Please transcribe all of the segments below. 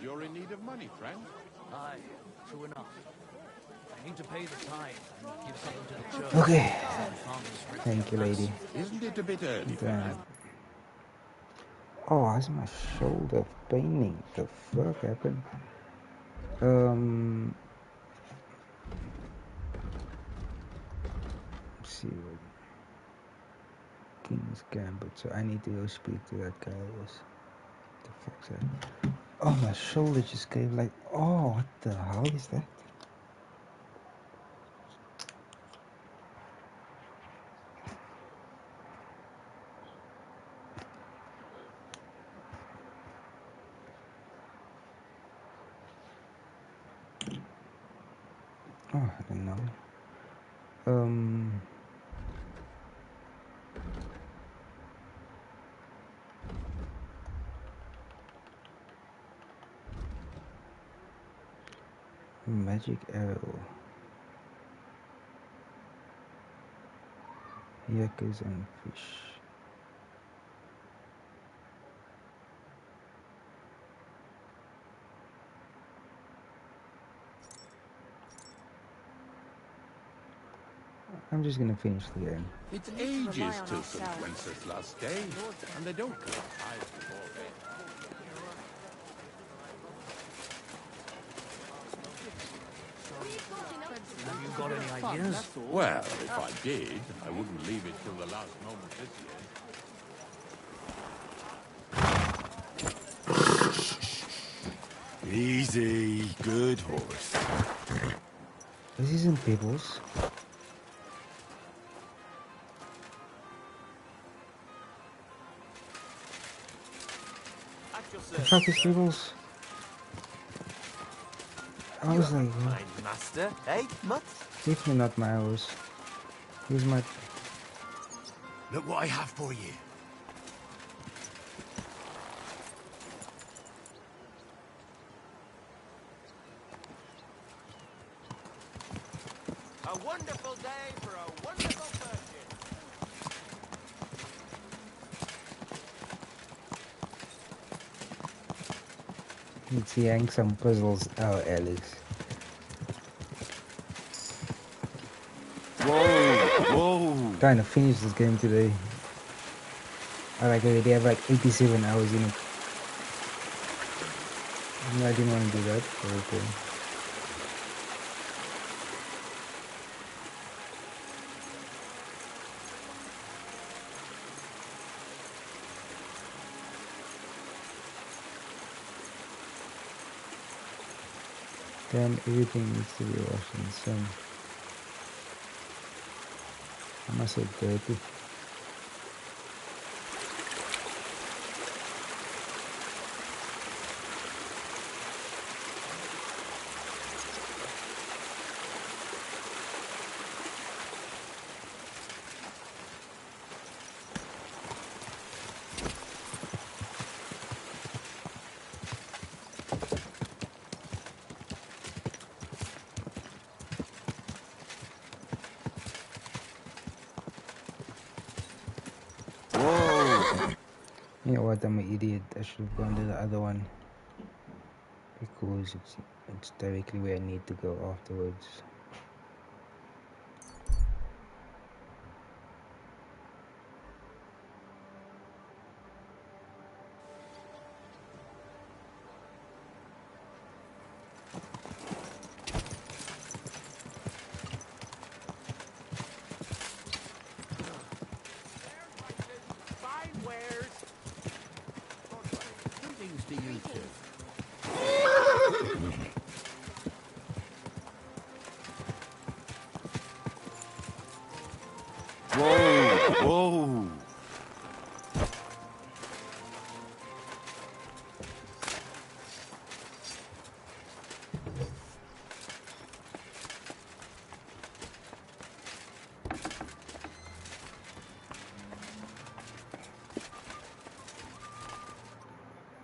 you're in need of money, friend. Aye, true enough. I need to pay the tithe and give something to the church. Okay. So Thank you, lady. Isn't it a bit early for Damn. that? Oh, why's my shoulder paining? The fuck happened? Let's see what King's Gambit. So I need to go speak to that guy. Yes. What the fuck's that? Oh, my shoulder just gave like. Oh, what the hell is that? Oh, I don't know. Magic arrow. Yankers and fish. I'm just gonna finish the game. It's ages till St. Wence's last day, and they don't collect tithes before then. have you got any ideas? Well, if I did, I wouldn't leave it till the last moment this year. Easy, good horse. This isn't Pizzle's. The fuck is Pizzle's? I was like, Kind master, eh, Mutt? definitely not my horse. Here's my. Look what I have for you. A wonderful day for a wonderful virgin. Let's yank some puzzles out, Alex. Whoa! Trying to finish this game today. I already have like 87 hours in it. No, I didn't want to do that. Okay. Damn, everything needs to be washed in the sun. I must have dirty. You know what, I'm an idiot. I should have gone to the other one. Because it's directly where I need to go afterwards. Fine wares. Greetings to you too. Whoa!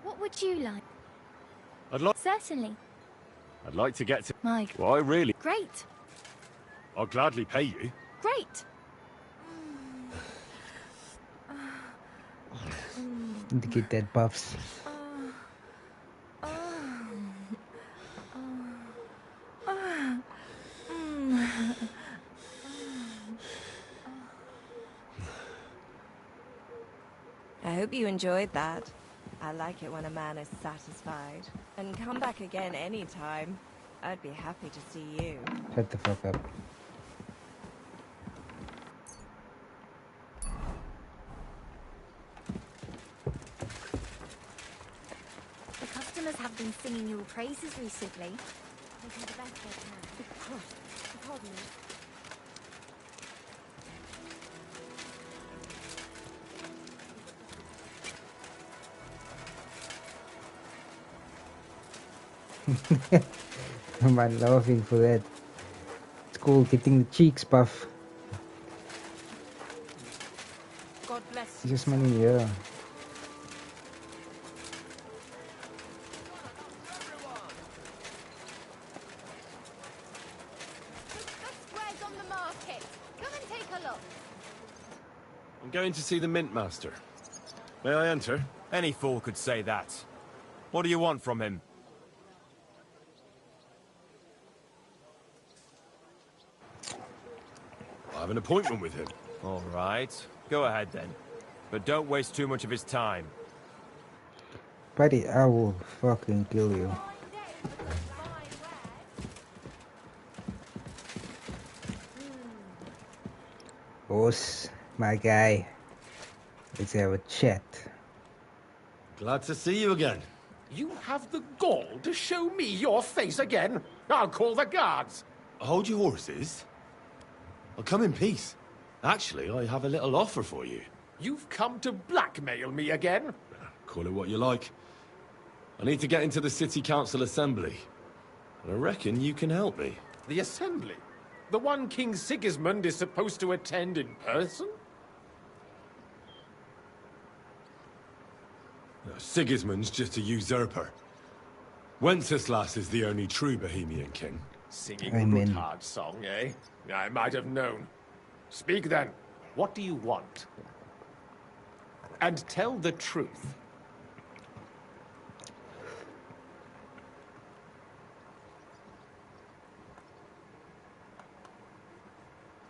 What would you like? Certainly. I'd like to get to... Mike. Well, I really... Great. I'll gladly pay you. Great. Need to get that buffs. I hope you enjoyed that. I like it when a man is satisfied. And come back again anytime. I'd be happy to see you. Shut the fuck up. The customers have been singing your praises recently. They do the best they can. Pardon me. I'm not laughing for that. It's cool getting the cheeks buff. God bless you. Just money, yeah. On the market. Come and take a look. I'm going to see the Mint Master. May I enter? Any fool could say that. What do you want from him? I have an appointment with him. All right. Go ahead then. But don't waste too much of his time. Buddy, I will fucking kill you. Boss, my guy. Let's have a chat. Glad to see you again. You have the gall to show me your face again? I'll call the guards. Hold your horses. I'll come in peace. Actually, I have a little offer for you. You've come to blackmail me again? Call it what you like. I need to get into the City Council Assembly. And I reckon you can help me. The Assembly? The one King Sigismund is supposed to attend in person? Sigismund's just a usurper. Wenceslas is the only true Bohemian king. Singing a Gotthard song, eh? I might have known. Speak then. What do you want? And tell the truth.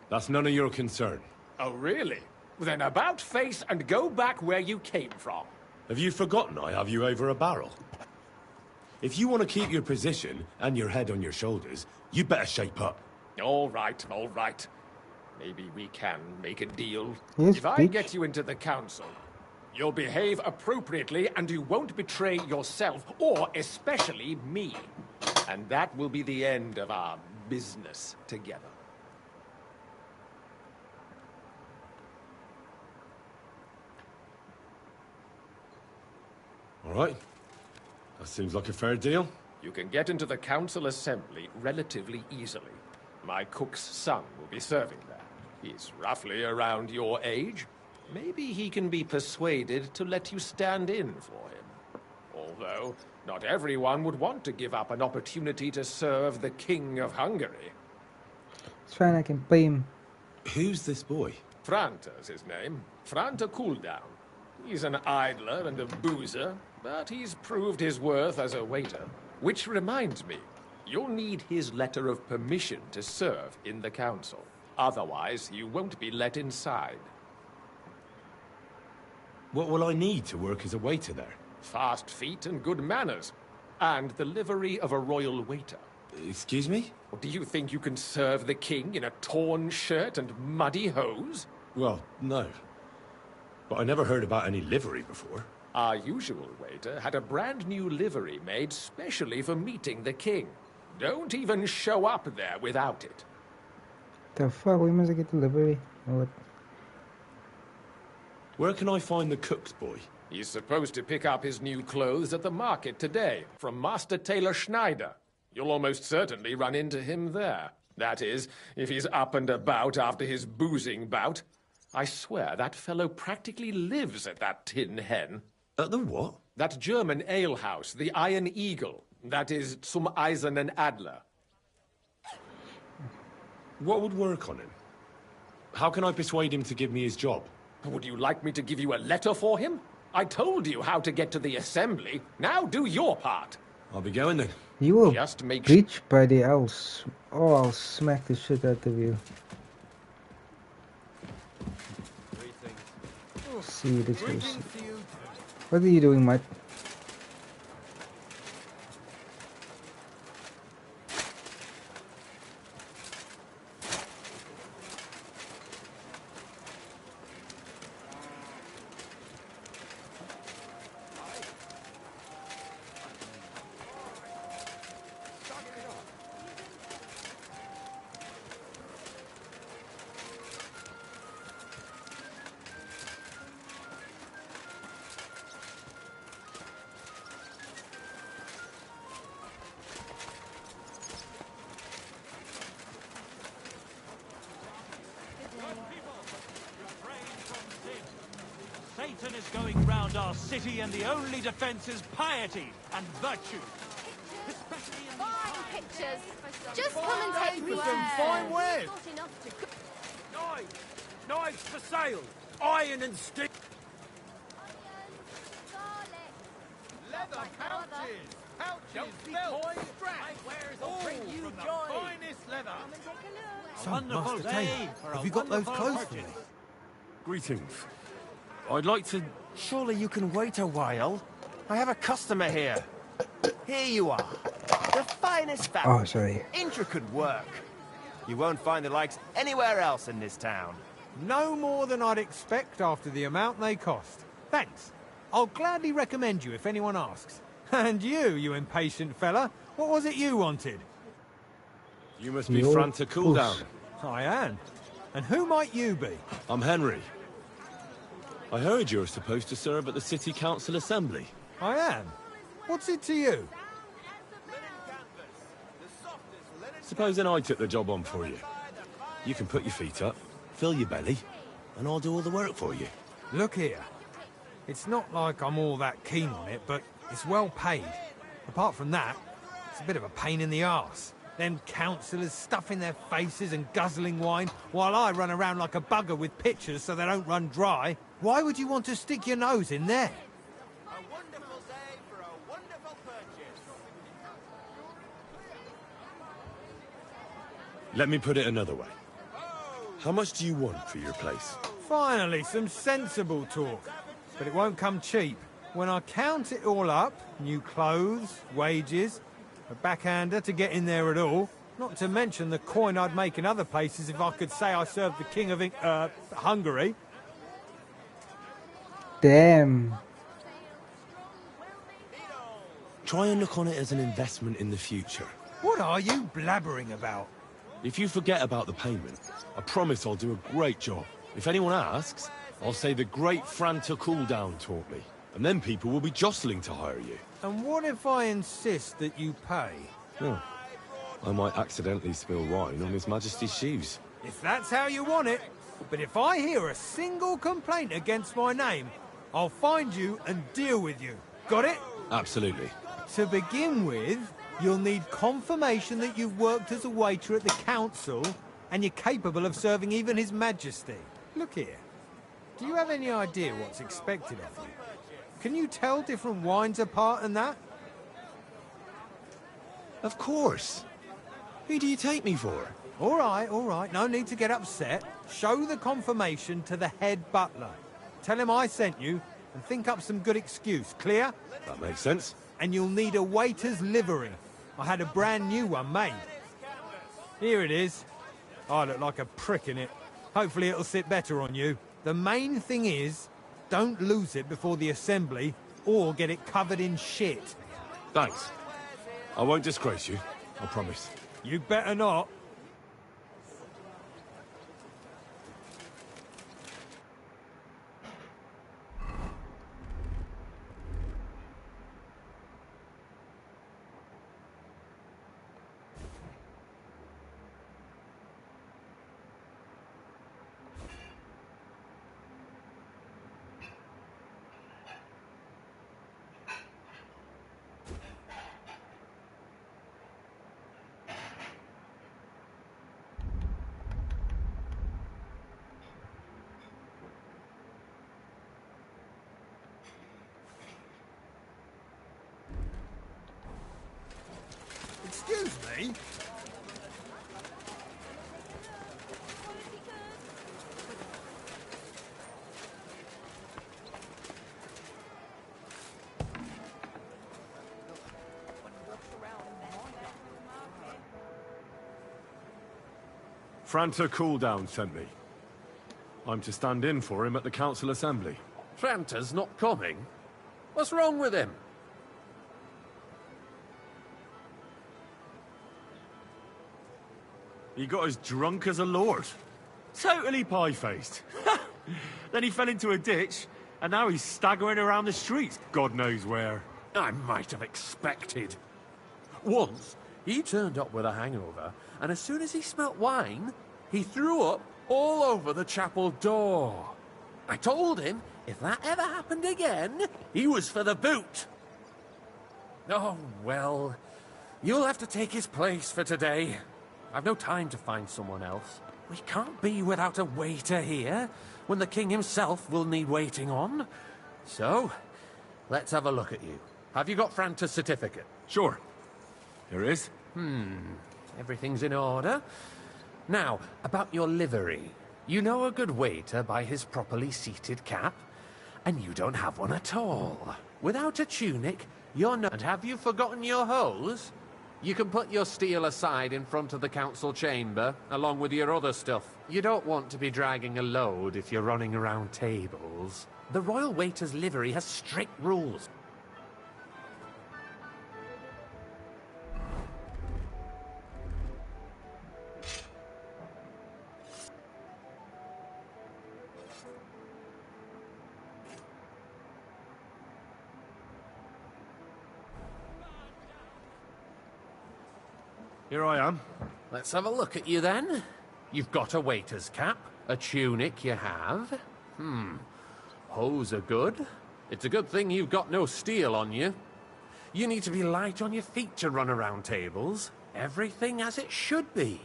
That's none of your concern. Oh, really? Then about face and go back where you came from. Have you forgotten I have you over a barrel? If you want to keep your position and your head on your shoulders, you better shape up. All right, all right. Maybe we can make a deal. Yes, if I bitch. get you into the council, you'll behave appropriately and you won't betray yourself, or especially me. And that will be the end of our business together. All right. That seems like a fair deal. You can get into the council assembly relatively easily. My cook's son will be serving there. He's roughly around your age. Maybe he can be persuaded to let you stand in for him. Although, not everyone would want to give up an opportunity to serve the King of Hungary. It's fine, I can pay him. Who's this boy? Franta's his name. Franta Cooldown. He's an idler and a boozer, but he's proved his worth as a waiter. Which reminds me, you'll need his letter of permission to serve in the council. Otherwise, you won't be let inside. What will I need to work as a waiter there? Fast feet and good manners. And the livery of a royal waiter. Excuse me? Or do you think you can serve the king in a torn shirt and muddy hose? Well, no. But I never heard about any livery before. Our usual waiter had a brand new livery made specially for meeting the king. Don't even show up there without it. The fuck, we must get delivery. What? Where can I find the cook's boy? He's supposed to pick up his new clothes at the market today from Master Tailor Schneider. You'll almost certainly run into him there. That is, if he's up and about after his boozing bout. I swear that fellow practically lives at that Tin Hen. At the what? That German alehouse, the Iron Eagle. That is Zum Eisernen Adler. What would work on him? How can I persuade him to give me his job? Would you like me to give you a letter for him? I told you how to get to the assembly. Now do your part. I'll be going then. You will Just make bitch, buddy. I'll smack the shit out of you. See the two. What are you doing, mate? Satan is going round our city, and the only defense is piety and virtue. Especially in Fine pictures. Just come and take me. Fine wares. Knives for sale. Iron and steel. Leather Pouches, belts, straps. All from the finest leather. a wonderful day for have a you got those wonderful clothes for me? purchase. Greetings. I'd like to... Surely you can wait a while. I have a customer here. Here you are. The finest fabric. Oh, sorry. Intricate work. You won't find the likes anywhere else in this town. No more than I'd expect after the amount they cost. Thanks. I'll gladly recommend you if anyone asks. And you impatient fella, what was it you wanted? You must be Your Fran to cool down. I am. And who might you be? I'm Henry. I heard you're supposed to serve at the City Council Assembly. I am. What's it to you? Supposing I took the job on for you. You can put your feet up, fill your belly, and I'll do all the work for you. Look here. It's not like I'm all that keen on it, but it's well paid. Apart from that, it's a bit of a pain in the arse. Them councillors stuffing their faces and guzzling wine, while I run around like a bugger with pitchers so they don't run dry. Why would you want to stick your nose in there? A wonderful day for a wonderful purchase. Let me put it another way. How much do you want for your place? Finally, some sensible talk. But it won't come cheap. When I count it all up, new clothes, wages, a backhander to get in there at all, not to mention the coin I'd make in other places if I could say I served the King of Hungary. Damn. Try and look on it as an investment in the future. What are you blabbering about? If you forget about the payment, I promise I'll do a great job. If anyone asks, I'll say the great Fran to cool down taught me. And then people will be jostling to hire you. And what if I insist that you pay? Oh, I might accidentally spill wine on His Majesty's shoes. If that's how you want it. But if I hear a single complaint against my name, I'll find you and deal with you. Got it? Absolutely. To begin with, you'll need confirmation that you've worked as a waiter at the council and you're capable of serving even His Majesty. Look here. Do you have any idea what's expected of you? Can you tell different wines apart and that? Of course. Who do you take me for? All right. No need to get upset. Show the confirmation to the head butler. Tell him I sent you and think up some good excuse. Clear? That makes sense. And you'll need a waiter's livery. I had a brand new one made. Here it is. I look like a prick in it. Hopefully it'll sit better on you. The main thing is, don't lose it before the assembly or get it covered in shit. Thanks. I won't disgrace you, I promise. You better not. Excuse me? Franta Cooldown sent me. I'm to stand in for him at the council assembly. Franta's not coming? What's wrong with him? He got as drunk as a lord. Totally pie-faced. Then he fell into a ditch, and now he's staggering around the streets, God knows where. I might have expected. Once, he turned up with a hangover, and as soon as he smelt wine, he threw up all over the chapel door. I told him if that ever happened again, he was for the boot. Oh, well, you'll have to take his place for today. I've no time to find someone else. We can't be without a waiter here, when the king himself will need waiting on. So, let's have a look at you. Have you got Franta's certificate? Sure. Here it is. Everything's in order. Now, about your livery. You know a good waiter by his properly seated cap, and you don't have one at all. Without a tunic, you're not... And have you forgotten your hose? You can put your steel aside in front of the council chamber, along with your other stuff. You don't want to be dragging a load if you're running around tables. The royal waiter's livery has strict rules. Here I am. Let's have a look at you then. You've got a waiter's cap, a tunic you have. Hose are good. It's a good thing you've got no steel on you. You need to be light on your feet to run around tables. Everything as it should be.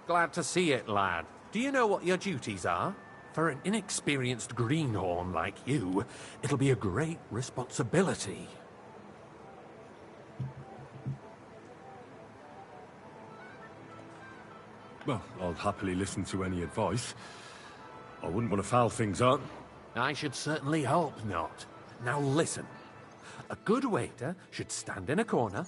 Glad to see it, lad. Do you know what your duties are? For an inexperienced greenhorn like you, it'll be a great responsibility. Well, I'll happily listen to any advice. I wouldn't want to foul things up. I should certainly hope not. Now listen. A good waiter should stand in a corner,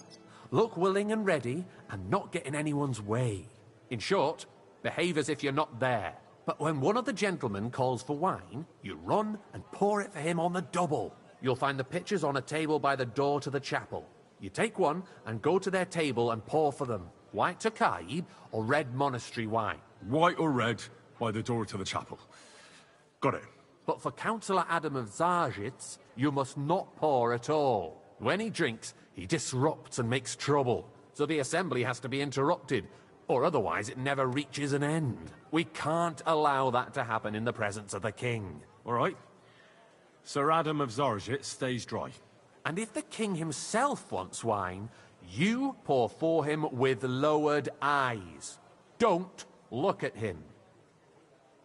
look willing and ready, and not get in anyone's way. In short, behave as if you're not there. But when one of the gentlemen calls for wine, you run and pour it for him on the double. You'll find the pitchers on a table by the door to the chapel. You take one and go to their table and pour for them. White Tokaib or red monastery wine? White or red, by the door to the chapel. Got it. But for Councillor Adam of Zarjitz, you must not pour at all. When he drinks, he disrupts and makes trouble. So the assembly has to be interrupted, or otherwise it never reaches an end. We can't allow that to happen in the presence of the king. All right. Sir Adam of Zarjit stays dry. And if the king himself wants wine, you pour for him with lowered eyes. Don't look at him.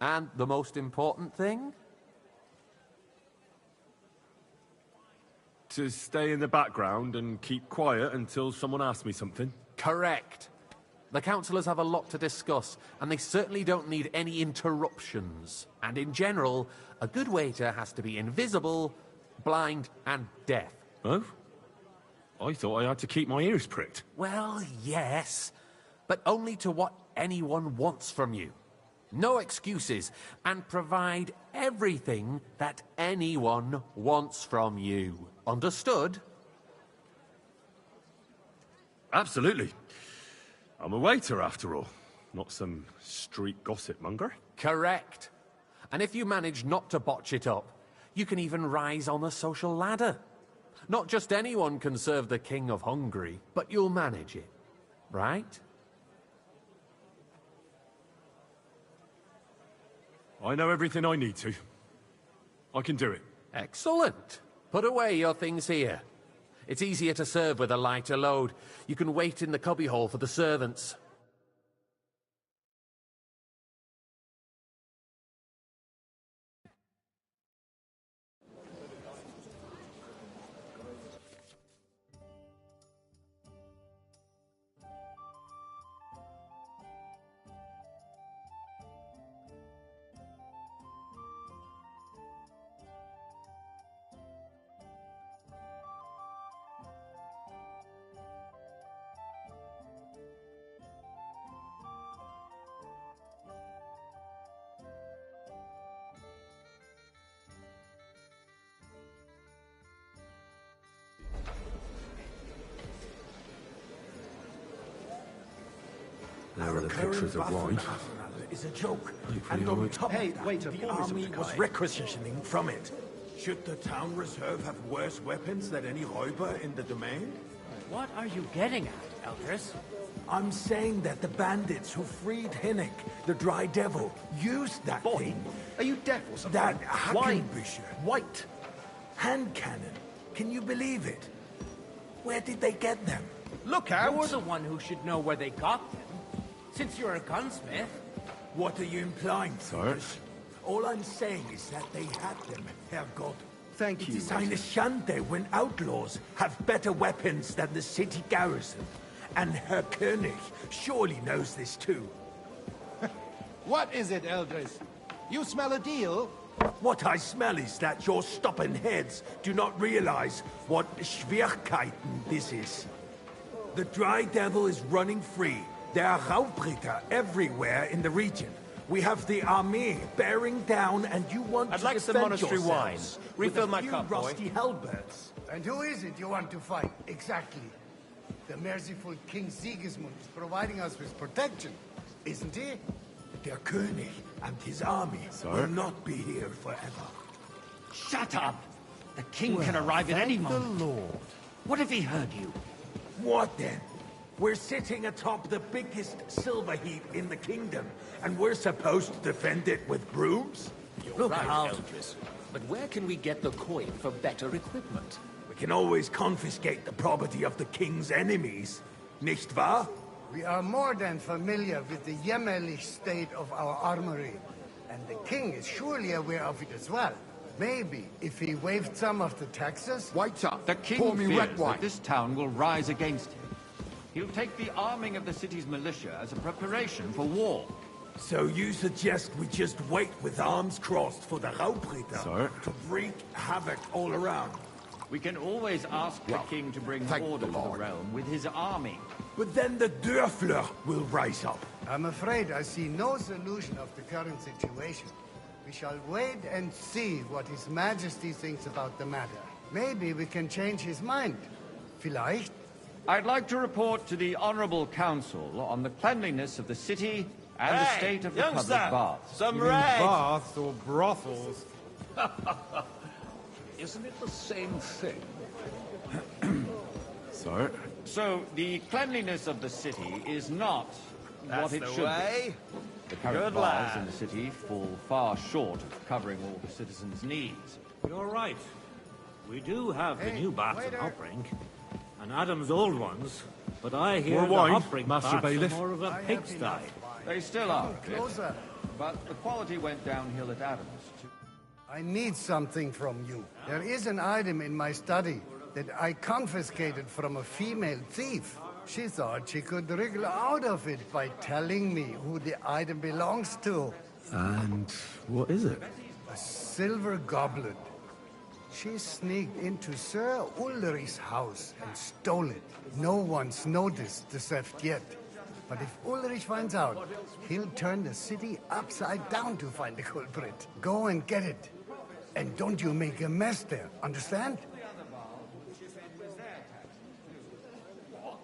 And the most important thing? To stay in the background and keep quiet until someone asks me something? Correct. The councillors have a lot to discuss, and they certainly don't need any interruptions. And in general, a good waiter has to be invisible, blind, and deaf. Oh? I thought I had to keep my ears pricked. Well, yes, but only to what anyone wants from you. No excuses, and provide everything that anyone wants from you. Understood? Absolutely. I'm a waiter, after all. Not some street gossip monger. Correct. And if you manage not to botch it up, you can even rise on the social ladder. Not just anyone can serve the King of Hungary, but you'll manage it, right? I know everything I need to. I can do it. Excellent. Put away your things here. It's easier to serve with a lighter load. You can wait in the cubbyhole for the servants. of the pictures of wine. Is a joke. And on top hey, of that, wait, the army was requisitioning from it. Should the town reserve have worse weapons than any Räuber in the domain? What are you getting at, Eldris? I'm saying that the bandits who freed Hinnick, the Dry Devil, used that thing. Are you deaf or something? That Hackenbücher. White. Hand cannon. Can you believe it? Where did they get them? Look out! You're the one who should know where they got them. Since you're a gunsmith. What are you implying, Sir? All I'm saying is that they had them, Herrgott. Thank you. It is eine Schande when outlaws have better weapons than the city garrison. And Herr König surely knows this too. What is it, Eldris? You smell a deal? What I smell is that your stubborn heads do not realize what Schwierigkeiten this is. The Dry Devil is running free. There are Raubritter everywhere in the region. We have the army bearing down, and you want I'd to like some defend monastery yourselves wine. Refill my with a cup, few boy. rusty halberds. And who is it you want to fight, exactly? The merciful King Sigismund is providing us with protection, isn't he? Der König and his army will not be here forever. Shut up! The king can arrive at any moment. The Lord. What if he heard you? What then? We're sitting atop the biggest silver heap in the kingdom, and we're supposed to defend it with brooms? You're right, Eldris. But where can we get the coin for better equipment? We can always confiscate the property of the king's enemies, nicht wahr? We are more than familiar with the jämmerlich state of our armory, and the king is surely aware of it as well. Maybe if he waived some of the taxes... Wait up! The king Pour me fears red wine. that this town will rise against him. He'll take the arming of the city's militia as a preparation for war. So you suggest we just wait with arms crossed for the Raubritter to wreak havoc all around? We can always ask the king to bring order to the realm with his army. But then the Dörfler will rise up. I'm afraid I see no solution of the current situation. We shall wait and see what His Majesty thinks about the matter. Maybe we can change his mind. Vielleicht? I'd like to report to the Honorable Council on the cleanliness of the city and the state of the public baths. You mean baths or brothels? Isn't it the same thing? Sir? So, the cleanliness of the city is not what it should be. The current baths in the city fall far short of covering all the citizens' needs. You're right. We do have the new baths at Hopbrink, and Adam's old ones, but I hear More the wine, Hopbrink Master baths are Bailiff. more of a pigsty. They still are a bit, Closer. but the quality went downhill at Adams, too. I need something from you. There is an item in my study that I confiscated from a female thief. She thought she could wriggle out of it by telling me who the item belongs to. And what is it? A silver goblet. She sneaked into Sir Ulrich's house and stole it. No one's noticed the theft yet. But if Ulrich finds out, he'll turn the city upside down to find the culprit. Go and get it. And don't you make a mess there, understand?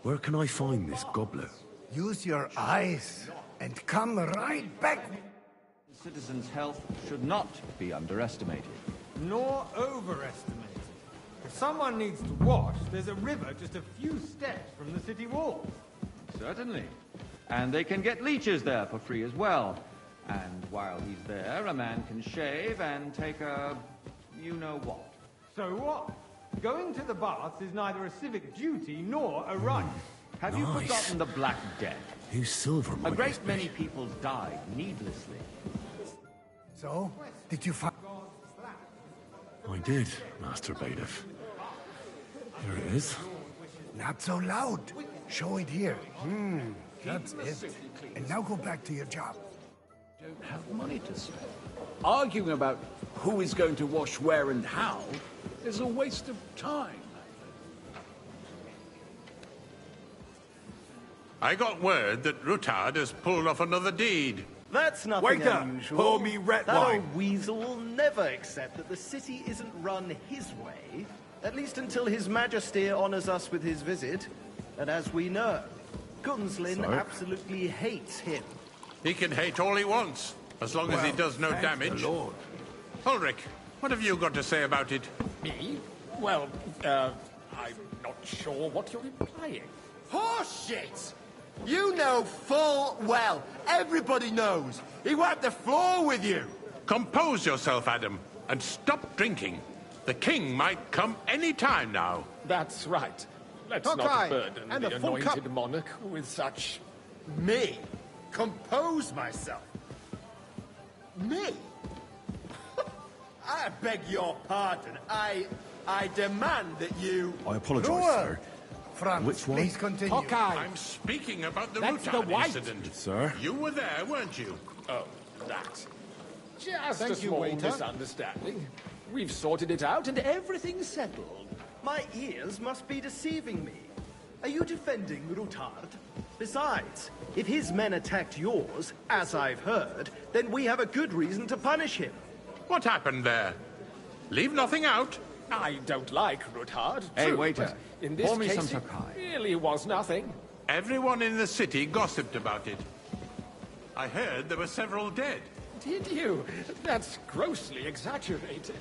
Where can I find this goblet? Use your eyes and come right back. Citizens' health should not be underestimated. Nor overestimated. If someone needs to wash, there's a river just a few steps from the city wall. Certainly. And they can get leeches there for free as well. And while he's there, a man can shave and take a... you-know-what. So what? Going to the baths is neither a civic duty nor a right. Have you forgotten the Black Death? Who's silver? A great many people died needlessly. So, did you find... I did, Master Bailiff. Here it is. Not so loud. Show it here. That's it. And now go back to your job. Don't have money to spend. Arguing about who is going to wash where and how is a waste of time. I got word that Rutard has pulled off another deed. That's nothing Waiter, unusual. pour me red that wine. old weasel will never accept that the city isn't run his way, at least until His Majesty honors us with his visit. And as we know, Gunslin absolutely hates him. He can hate all he wants, as long as he does no damage. Lord. Ulrich, what have you got to say about it? Me? Well, I'm not sure what you're implying. Horseshit! You know full well, everybody knows, he wiped the floor with you! Compose yourself, Adam, and stop drinking. The king might come any time now. That's right. Let's not burden the anointed monarch with such... Me? Compose myself? Me? I beg your pardon. I demand that you... I apologize, sir. Franz, Which one? please continue. I'm speaking about the That's Rutan the white. incident. Sir? You were there, weren't you? Oh, that. Just Thank a you, small waiter. misunderstanding. We've sorted it out and everything's settled. My ears must be deceiving me. Are you defending Rutard? Besides, if his men attacked yours, as I've heard, then we have a good reason to punish him. What happened there? Leave nothing out. I don't like Rutard. Hey, true, waiter. but in this Pour me case, some it Tokai. really was nothing. Everyone in the city gossiped about it. I heard there were several dead. Did you? That's grossly exaggerated.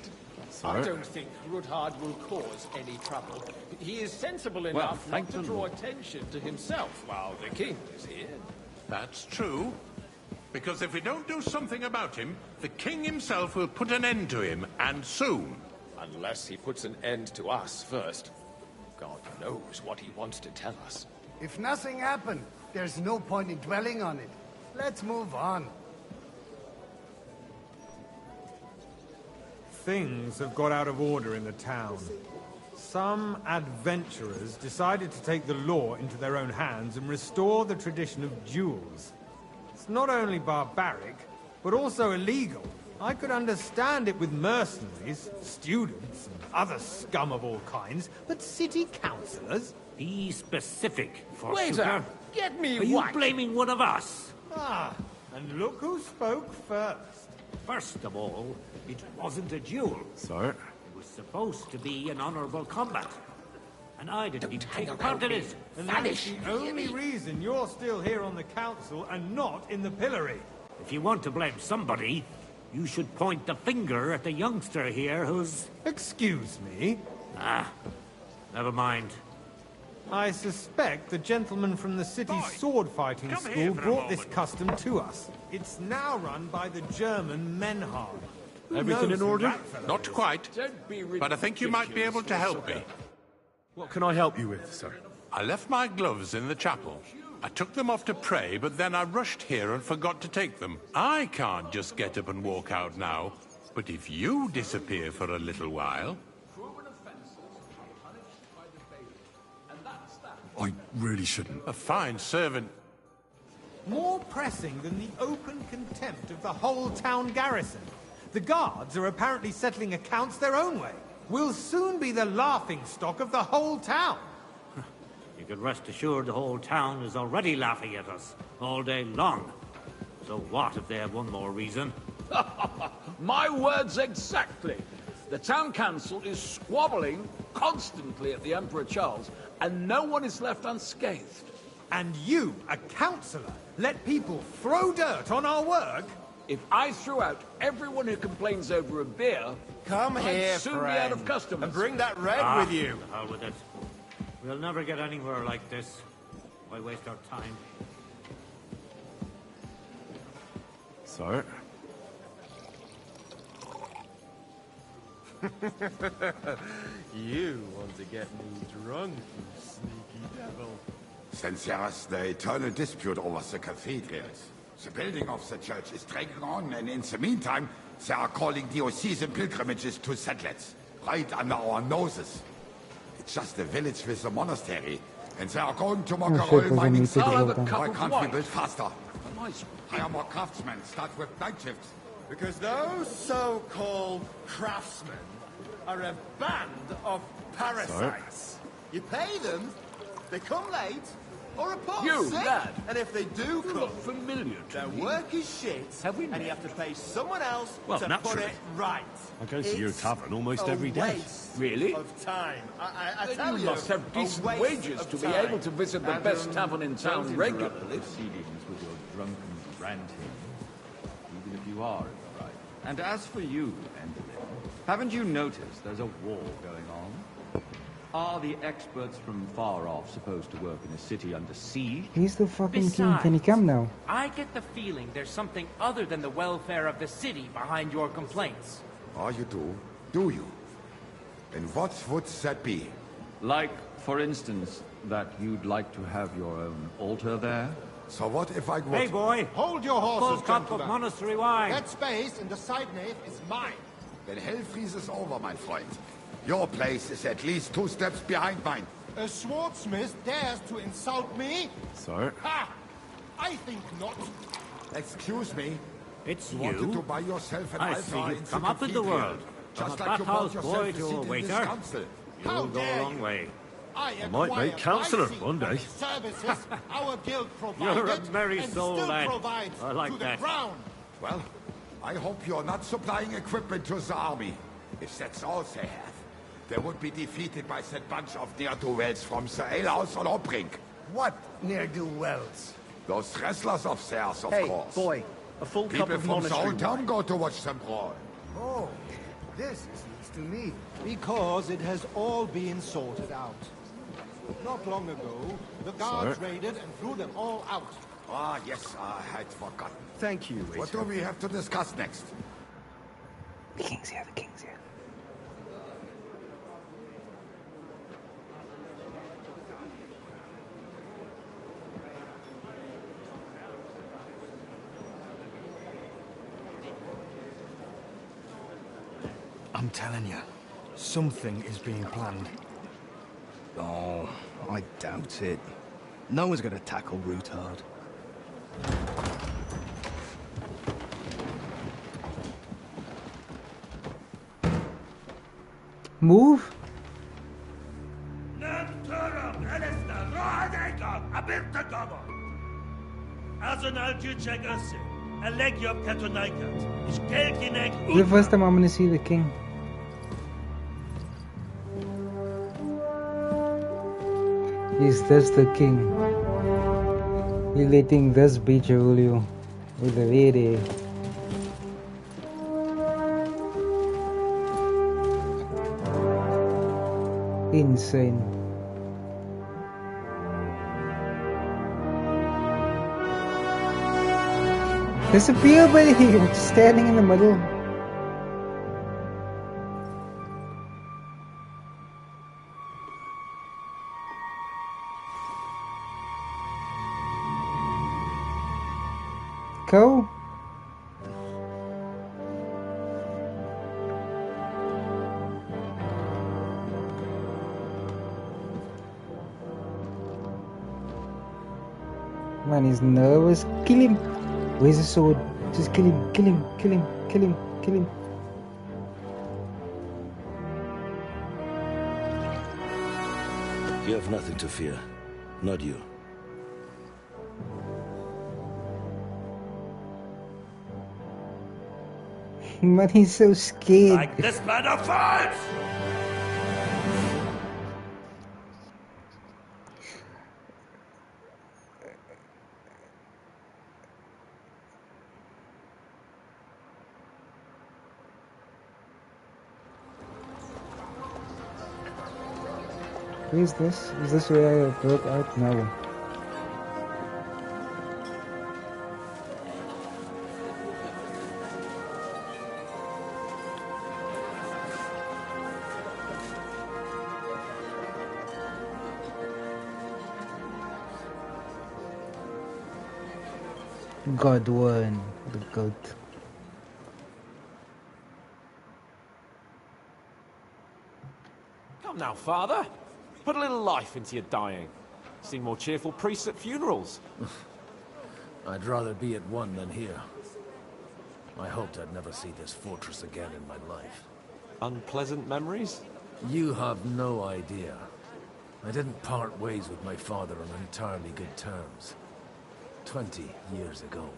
I don't think Rutard will cause any trouble. He is sensible enough not to draw attention to himself while the king is here. That's true. Because if we don't do something about him, the king himself will put an end to him, and soon. Unless he puts an end to us first. God knows what he wants to tell us. If nothing happened, there's no point in dwelling on it. Let's move on. Things have got out of order in the town. Some adventurers decided to take the law into their own hands and restore the tradition of duels. It's not only barbaric, but also illegal. I could understand it with mercenaries, students, and other scum of all kinds, but city councillors? Be specific, Forsooker. Waiter, get me Are you whacked. blaming one of us? Ah, and look who spoke first. First of all, it wasn't a duel. Sir? It was supposed to be an honorable combat. And I didn't even take part in it. And that's the only reason you're still here on the council and not in the pillory. If you want to blame somebody, you should point the finger at the youngster here who's... Excuse me? Ah, never mind. I suspect the gentleman from the city's sword-fighting school brought this custom to us. It's now run by the German Menhard. Who Everything knows in who order? that fellow Not is? quite, but I think you might be able to help me. What can I help you with, sir? I left my gloves in the chapel. I took them off to pray, but then I rushed here and forgot to take them. I can't just get up and walk out now. But if you disappear for a little while... I really shouldn't. A fine servant. More pressing than the open contempt of the whole town garrison. The guards are apparently settling accounts their own way. We'll soon be the laughingstock of the whole town. You can rest assured the whole town is already laughing at us all day long. So what if they have one more reason? My words exactly. The town council is squabbling constantly at the Emperor Charles, and no one is left unscathed. And you, a councillor, let people throw dirt on our work? If I threw out everyone who complains over a beer, Come I'd here, soon friend, be out of customers. and bring that red with you. The hell with it. We'll never get anywhere like this. Why waste our time? Sir? You want to get me drunk, you sneaky devil. Since there is the eternal dispute over the cathedrals, the building of the church is dragging on, and in the meantime, they are calling diocesan pilgrimages to settlers, right under our noses. It's just a village with a monastery, and they are going to mock our oil mining city. Why can't we build faster? Hire more craftsmen, start with night shifts. Because those so-called craftsmen are a band of parasites. You pay them, they come late, Or a pot You, sick. lad. And if they do You come, look familiar to their me. work is shit, Have we and met? you have to pay someone else Well, to put naturally. it right. I go to your It's tavern almost a every day. waste Really? of time. I Then tell you must have a decent waste wages of to be time. able to visit the best tavern in Don't town interrupt regularly. the proceedings with your drunken ranting, even if you are in the right. And as for you, Enderlin, haven't you noticed there's a war going on? Are the experts from far off supposed to work in a city under siege? He's the fucking king. Can he come now? I get the feeling there's something other than the welfare of the city behind your complaints. Oh, you do? Do you? And what would that be? Like, for instance, that you'd like to have your own altar there? So what if I would... Hey, boy! Hold your horses, Full cup of gentlemen. monastery wine. That space in the side nave is mine. Then hell freezes over, mein Freund. Your place is at least 2 steps behind mine. A swordsmith dares to insult me? So? Ha! I think not. Excuse me. It's You you. wanted to buy yourself an I altar see in you've the come up in the cathedral. world. Just From a like you bought bathhouse yourself boy a to seat a in this waiter. council. You'll go a long way. I might make acquired councillor my seat one day. from the services our guild provided. You're a merry and soul, still lad. provides I like to the that. crown. Well, I hope you're not supplying equipment to the army. If that's all they have, they would be defeated by that bunch of ne'er-do-wells from the alehouse on Hopbrink. What ne'er-do-wells? Those wrestlers of theirs, of Hey, course. boy, a full cup People of from the monastery whole town wine. go to watch them brawl. Oh, this is news to me. Because it has all been sorted out. Not long ago, the guards raided and threw them all out. Ah, yes, I had forgotten. Thank you, What waiter. do we have to discuss next? The king's here. The king's here. I'm telling you, something is being planned. Oh, I doubt it. No one's gonna tackle Rootard. Move? The first time I'm gonna see the king. Is this the king? You're letting this bitch rule you with the lady. Insane. Disappear, buddy! Just standing in the middle. Go. Man, he's nervous. Kill him. Where's the sword? Just kill him. Kill him. Kill him. Kill him. Kill him. You have nothing to fear. Not you. Man, he's so scared. Like this man of fight! Who is this? Is this where I broke out? No. Godwin, the goat. Come now, father. Put a little life into your dying. Seen more cheerful priests at funerals. I'd rather be at one than here. I hoped I'd never see this fortress again in my life. Unpleasant memories? You have no idea. I didn't part ways with my father on entirely good terms. 20 years ago.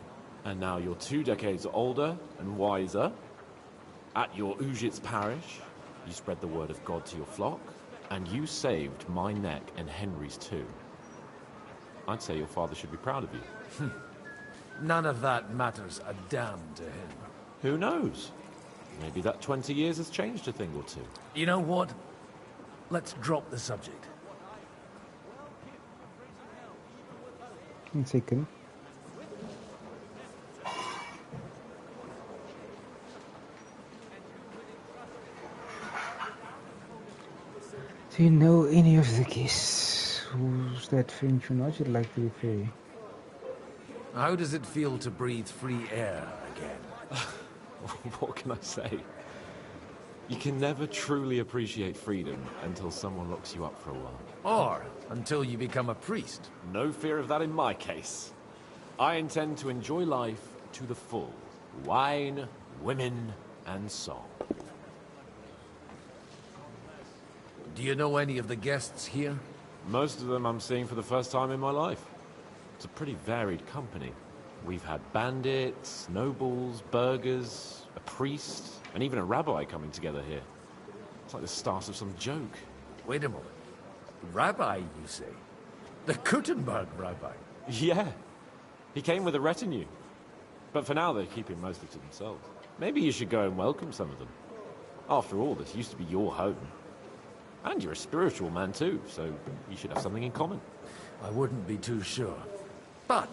And now you're 2 decades older and wiser. At your Ujit's parish, you spread the word of God to your flock, and you saved my neck and Henry's too. I'd say your father should be proud of you. None of that matters a damn to him. Who knows? Maybe that 20 years has changed a thing or two. You know what? Let's drop the subject. Een second. Do you know any of the guests whose that function I'd like to refer? How does it feel to breathe free air again? What can I say? You can never truly appreciate freedom until someone locks you up for a while. Or until you become a priest. No fear of that in my case. I intend to enjoy life to the full. Wine, women, and song. Do you know any of the guests here? Most of them I'm seeing for the first time in my life. It's a pretty varied company. We've had bandits, nobles, burghers, a priest, and even a rabbi coming together here. It's like the start of some joke. Wait a moment. Rabbi, you say? The Kuttenberg rabbi? Yeah. He came with a retinue. But for now, they're keeping mostly to themselves. Maybe you should go and welcome some of them. After all, this used to be your home. And you're a spiritual man too, so you should have something in common. I wouldn't be too sure. But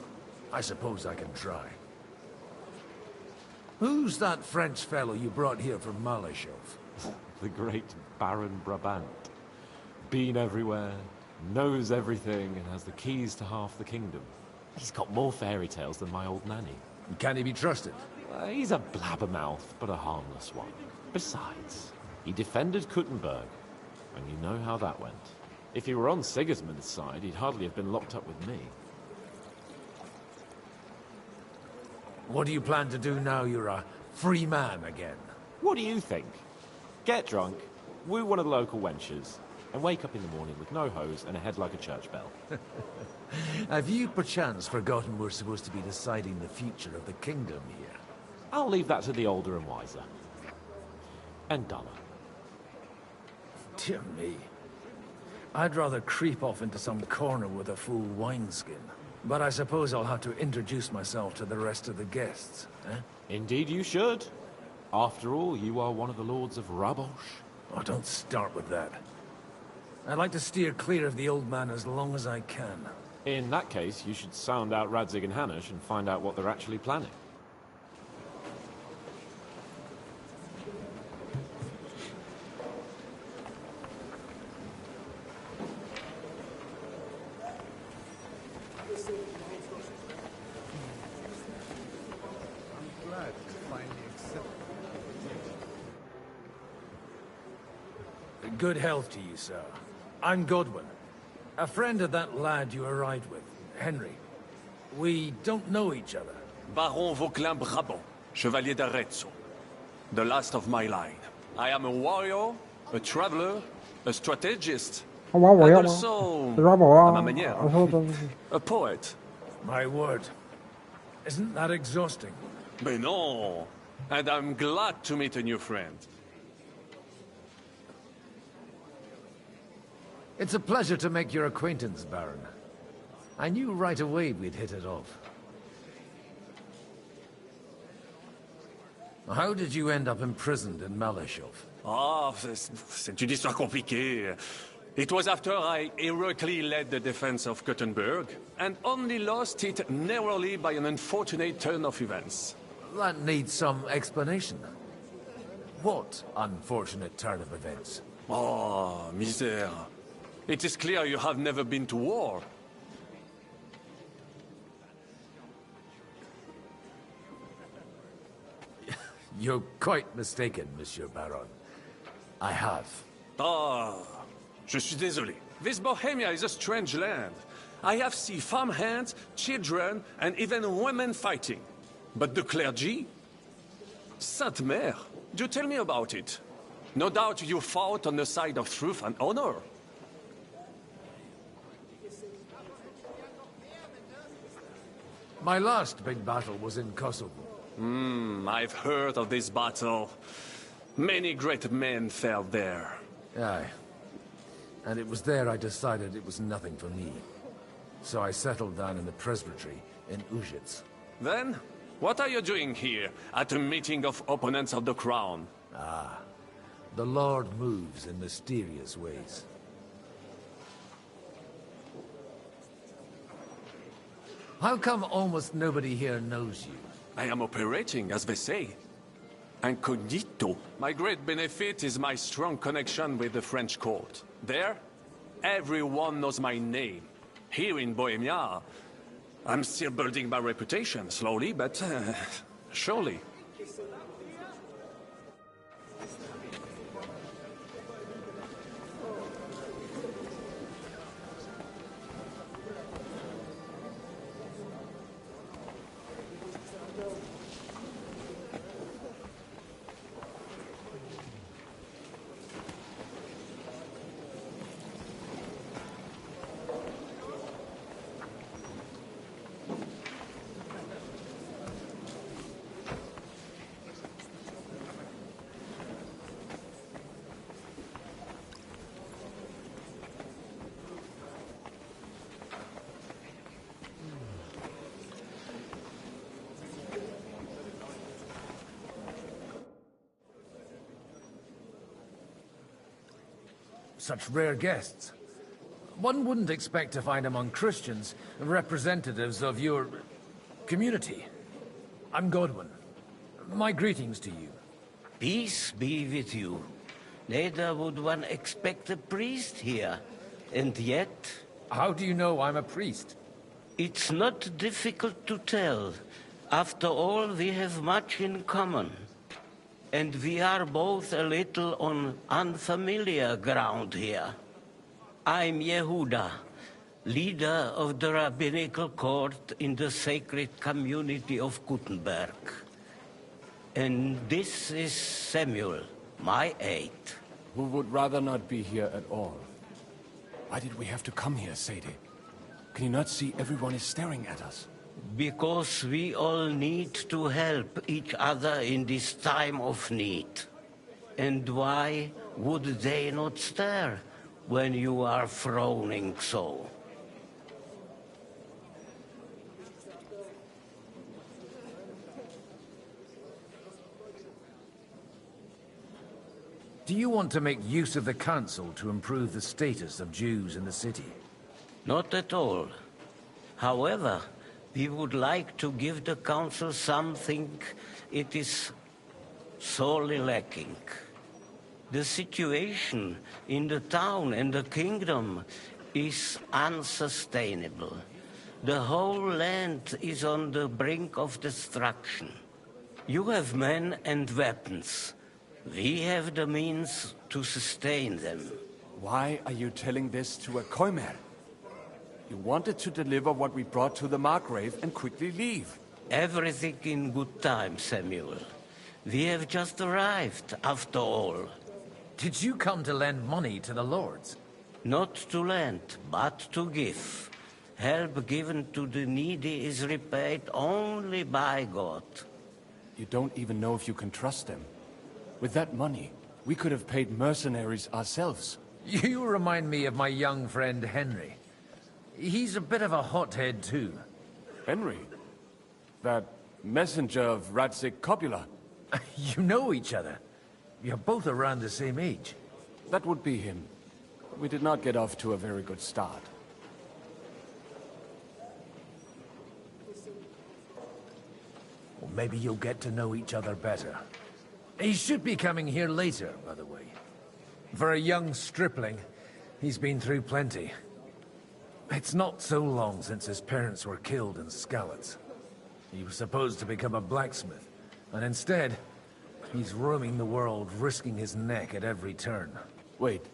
I suppose I can try. Who's that French fellow you brought here from Malachov? The great Baron Brabant. Been everywhere, knows everything, and has the keys to half the kingdom. He's got more fairy tales than my old nanny. Can he be trusted? He's a blabbermouth, but a harmless one. Besides, he defended Kuttenberg, and you know how that went. If he were on Sigismund's side, he'd hardly have been locked up with me. What do you plan to do now you're a free man again? What do you think? Get drunk, woo one of the local wenches, and wake up in the morning with no hose and a head like a church bell. Have you perchance forgotten we're supposed to be deciding the future of the kingdom here? I'll leave that to the older and wiser. And dumber. Dear me. I'd rather creep off into some corner with a full wineskin. But I suppose I'll have to introduce myself to the rest of the guests, eh? Indeed you should. After all, you are one of the lords of Rabosh. Oh, don't start with that. I'd like to steer clear of the old man as long as I can. In that case, you should sound out Radzig and Hanush and find out what they're actually planning. Good health to you, sir. I'm Godwin. A friend of that lad you arrived with, Henry. We don't know each other. Baron Vauquelin Brabant, Chevalier d'Arezzo. The last of my line. I am a warrior, a traveler, a strategist, and also, à ma manière, a poet. My word. Isn't that exhausting? Mais non! And I'm glad to meet a new friend. It's a pleasure to make your acquaintance, Baron. I knew right away we'd hit it off. How did you end up imprisoned in Malachov? Ah, c'est une histoire compliquée. It was after I heroically led the defense of Kuttenberg, and only lost it narrowly by an unfortunate turn of events. That needs some explanation. What unfortunate turn of events? Oh, misère. It is clear you have never been to war. You're quite mistaken, Monsieur Baron. I have. Ah, je suis désolé. This Bohemia is a strange land. I have seen farmhands, children, and even women fighting. But the clergy? Sainte Mère, do tell me about it. No doubt you fought on the side of truth and honor. My last big battle was in Kosovo. I've heard of this battle. Many great men fell there. Aye. And it was there I decided it was nothing for me. So I settled down in the presbytery in Ujits. Then, what are you doing here, at a meeting of opponents of the crown? Ah, the Lord moves in mysterious ways. How come almost nobody here knows you? I am operating, as they say. Incognito. My great benefit is my strong connection with the French court. There, everyone knows my name. Here in Bohemia, I'm still building my reputation, slowly, but surely. Such rare guests. One wouldn't expect to find among Christians representatives of your community. I'm Godwin. My greetings to you. Peace be with you. Neither would one expect a priest here. And yet... How do you know I'm a priest? It's not difficult to tell. After all, we have much in common. And we are both a little on unfamiliar ground here. I'm Yehuda, leader of the rabbinical court in the sacred community of Gutenberg. And this is Samuel, my aide. Who would rather not be here at all. Why did we have to come here, Sadie? Can you not see everyone is staring at us? Because we all need to help each other in this time of need. And why would they not stare when you are frowning so? Do you want to make use of the council to improve the status of Jews in the city? Not at all. However, we would like to give the council something it is sorely lacking. The situation in the town and the kingdom is unsustainable. The whole land is on the brink of destruction. You have men and weapons. We have the means to sustain them. Why are you telling this to a Koimer? You wanted to deliver what we brought to the Margrave and quickly leave. Everything in good time, Samuel. We have just arrived, after all. Did you come to lend money to the lords? Not to lend, but to give. Help given to the needy is repaid only by God. You don't even know if you can trust them. With that money, we could have paid mercenaries ourselves. You remind me of my young friend Henry. He's a bit of a hothead, too. Henry? That messenger of Radzik Copula? You know each other. You're both around the same age. That would be him. We did not get off to a very good start. Well, maybe you'll get to know each other better. He should be coming here later, by the way. For a young stripling, he's been through plenty. It's not so long since his parents were killed in Skalitz. He was supposed to become a blacksmith, and instead, he's roaming the world, risking his neck at every turn. Wait,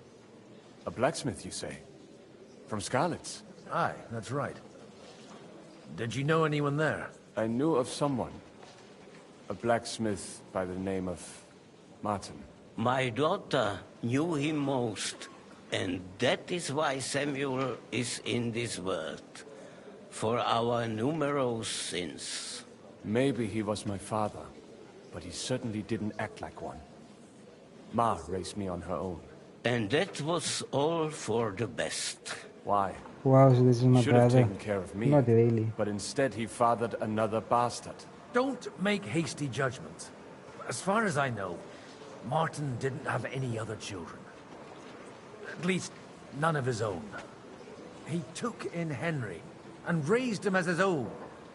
a blacksmith, you say? From Skalitz? Aye, that's right. Did you know anyone there? I knew of someone. A blacksmith by the name of Martin. My daughter knew him most, and that is why Samuel is in this world. for our numerous sins. Maybe he was my father, but he certainly didn't act like one. Ma raised me on her own. And that was all for the best. Why? Wow, so this is my Should have brother. taken care of me. Not really. But instead he fathered another bastard. Don't make hasty judgments. As far as I know, Martin didn't have any other children. At least, none of his own. He took in Henry and raised him as his own,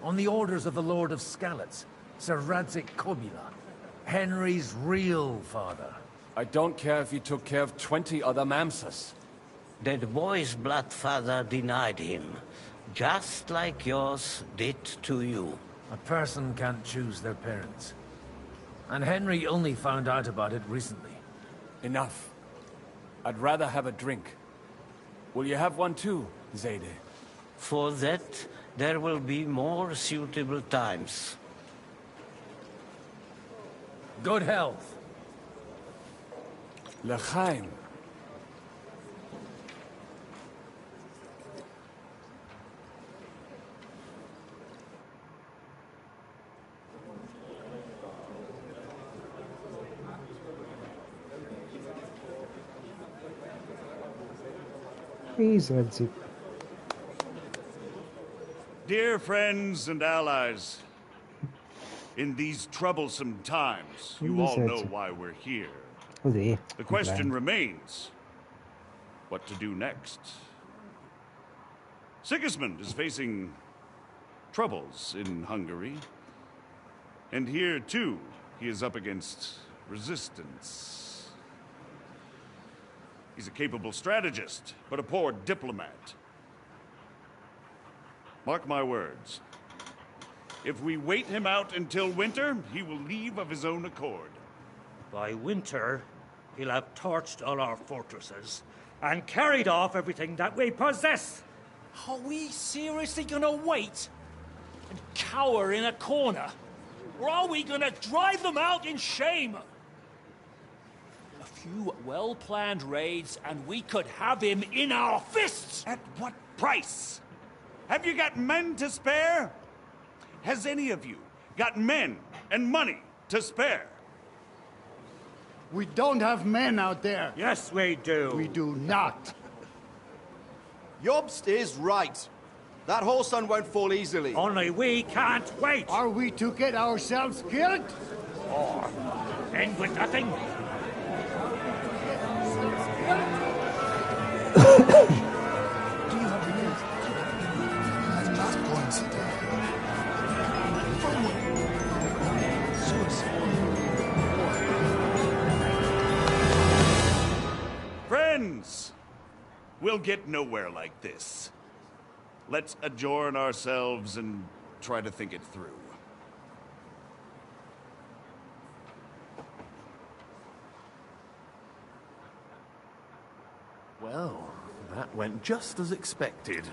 on the orders of the Lord of Skalitz, Sir Radzik Kobila, Henry's real father. I don't care if he took care of 20 other Mamsas. That boy's blood father denied him, just like yours did to you. A person can't choose their parents. And Henry only found out about it recently. Enough. I'd rather have a drink. Will you have one too, Zayde? For that, there will be more suitable times. Good health. L'chaim. Please, Radzik. Dear friends and allies, in these troublesome times, you all know why we're here. The question remains, what to do next? Sigismund is facing troubles in Hungary. And here, too, he is up against resistance. He's a capable strategist, but a poor diplomat. Mark my words. If we wait him out until winter, he will leave of his own accord. By winter, he'll have torched all our fortresses and carried off everything that we possess. Are we seriously gonna wait and cower in a corner? Or are we gonna drive them out in shame? A few well-planned raids and we could have him in our fists! At what price? Have you got men to spare? Has any of you got men and money to spare? We don't have men out there. Yes, we do. We do not. Jobst is right. That whole sun won't fall easily. Only we can't wait. Are we to get ourselves killed? Or end with nothing? Friends, we'll get nowhere like this. Let's adjourn ourselves and try to think it through. Well, that went just as expected.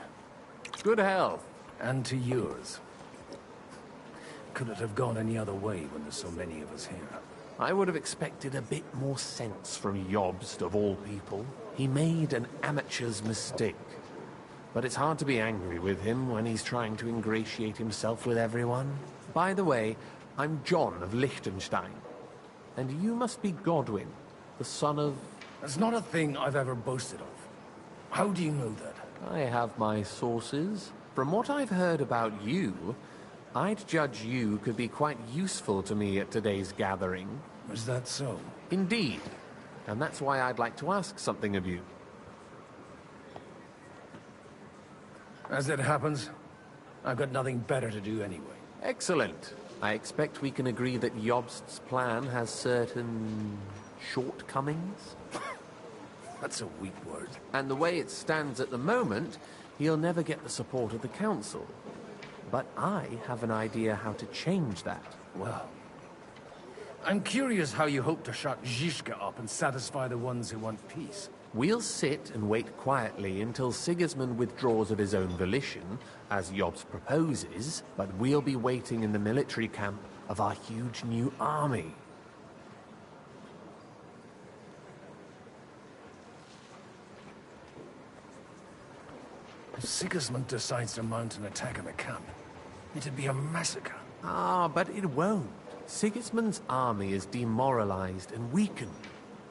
Good health. And to yours. Could it have gone any other way when there's so many of us here? I would have expected a bit more sense from Jobst, of all people. He made an amateur's mistake. But it's hard to be angry with him when he's trying to ingratiate himself with everyone. By the way, I'm John of Liechtenstein. And you must be Godwin, the son of... That's not a thing I've ever boasted of. How do you know that? I have my sources. From what I've heard about you, I'd judge you could be quite useful to me at today's gathering. Is that so? Indeed. And that's why I'd like to ask something of you. As it happens, I've got nothing better to do anyway. Excellent. I expect we can agree that Jobst's plan has certain shortcomings? That's a weak word. And the way it stands at the moment, he'll never get the support of the council. But I have an idea how to change that. Well, I'm curious how you hope to shut Zizka up and satisfy the ones who want peace. We'll sit and wait quietly until Sigismund withdraws of his own volition, as Jobst proposes, but we'll be waiting in the military camp of our huge new army. If Sigismund decides to mount an attack on the camp, it'd be a massacre. Ah, but it won't. Sigismund's army is demoralized and weakened.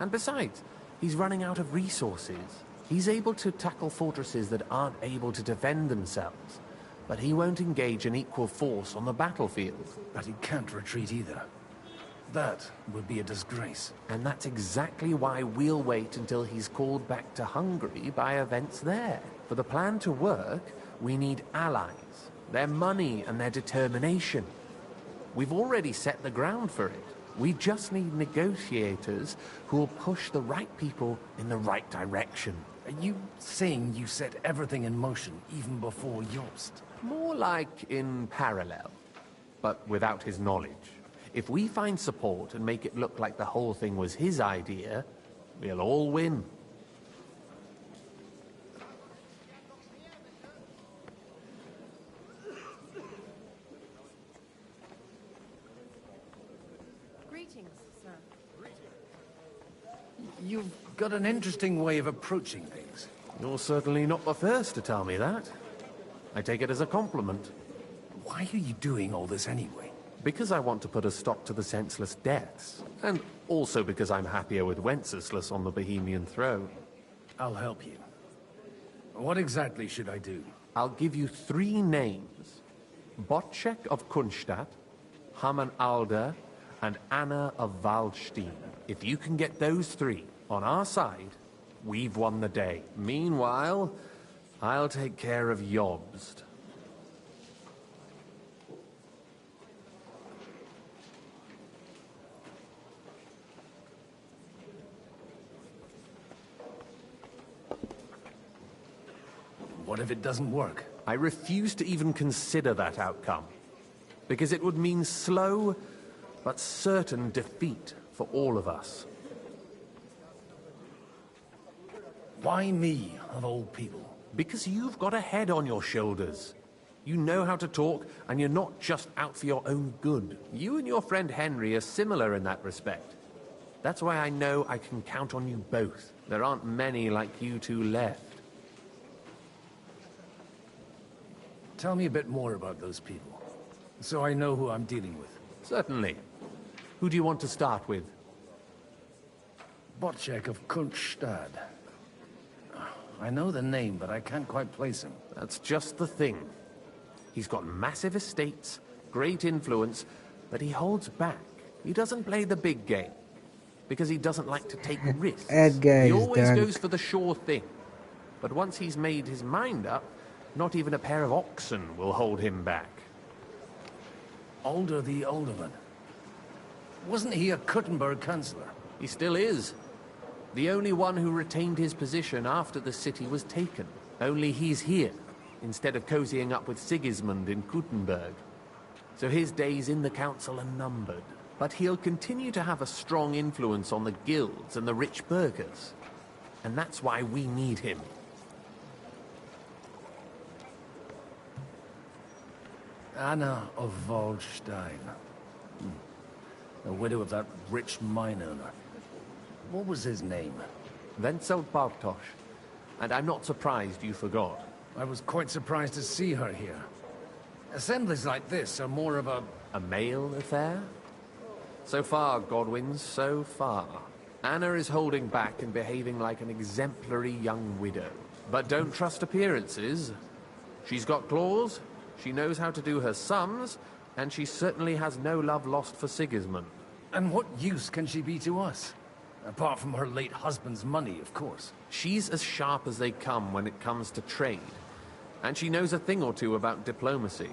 And besides, he's running out of resources. He's able to tackle fortresses that aren't able to defend themselves. But he won't engage in equal force on the battlefield. But he can't retreat either. That would be a disgrace. And that's exactly why we'll wait until he's called back to Hungary by events there. For the plan to work, we need allies, their money and their determination. We've already set the ground for it. We just need negotiators who will push the right people in the right direction. Are you saying you set everything in motion even before Jost? More like in parallel, but without his knowledge. If we find support and make it look like the whole thing was his idea, we'll all win. Greetings, sir. You've got an interesting way of approaching things. You're certainly not the first to tell me that. I take it as a compliment. Why are you doing all this anyway? Because I want to put a stop to the senseless deaths. And also because I'm happier with Wenceslas on the Bohemian throne. I'll help you. What exactly should I do? I'll give you 3 names. Botchek of Kunstadt, Haman Alder, and Anna of Waldstein. If you can get those 3 on our side, we've won the day. Meanwhile, I'll take care of Jobst. What if it doesn't work? I refuse to even consider that outcome. Because it would mean slow, but certain defeat for all of us. Why me, of all people? Because you've got a head on your shoulders. You know how to talk, and you're not just out for your own good. You and your friend Henry are similar in that respect. That's why I know I can count on you both. There aren't many like you two left. Tell me a bit more about those people, so I know who I'm dealing with. Certainly. Who do you want to start with? Botchek of Kunstadt. I know the name, but I can't quite place him. That's just the thing. He's got massive estates, great influence, but he holds back. He doesn't play the big game, because he doesn't like to take risks. He always goes for the sure thing. But once he's made his mind up, not even a pair of oxen will hold him back. Alder the Alderman. Wasn't he a Kuttenberg councillor? He still is. The only one who retained his position after the city was taken. Only he's here, instead of cozying up with Sigismund in Kuttenberg. So his days in the council are numbered. But he'll continue to have a strong influence on the guilds and the rich burghers. And that's why we need him. Anna of Waldstein. The widow of that rich mine owner. What was his name? Wenzel Bartosz. And I'm not surprised you forgot. I was quite surprised to see her here. Assemblies like this are more of a... A male affair? So far, Godwin, so far. Anna is holding back and behaving like an exemplary young widow. But don't trust appearances. She's got claws, she knows how to do her sums, and she certainly has no love lost for Sigismund. And what use can she be to us? Apart from her late husband's money, of course. She's as sharp as they come when it comes to trade. And she knows a thing or two about diplomacy.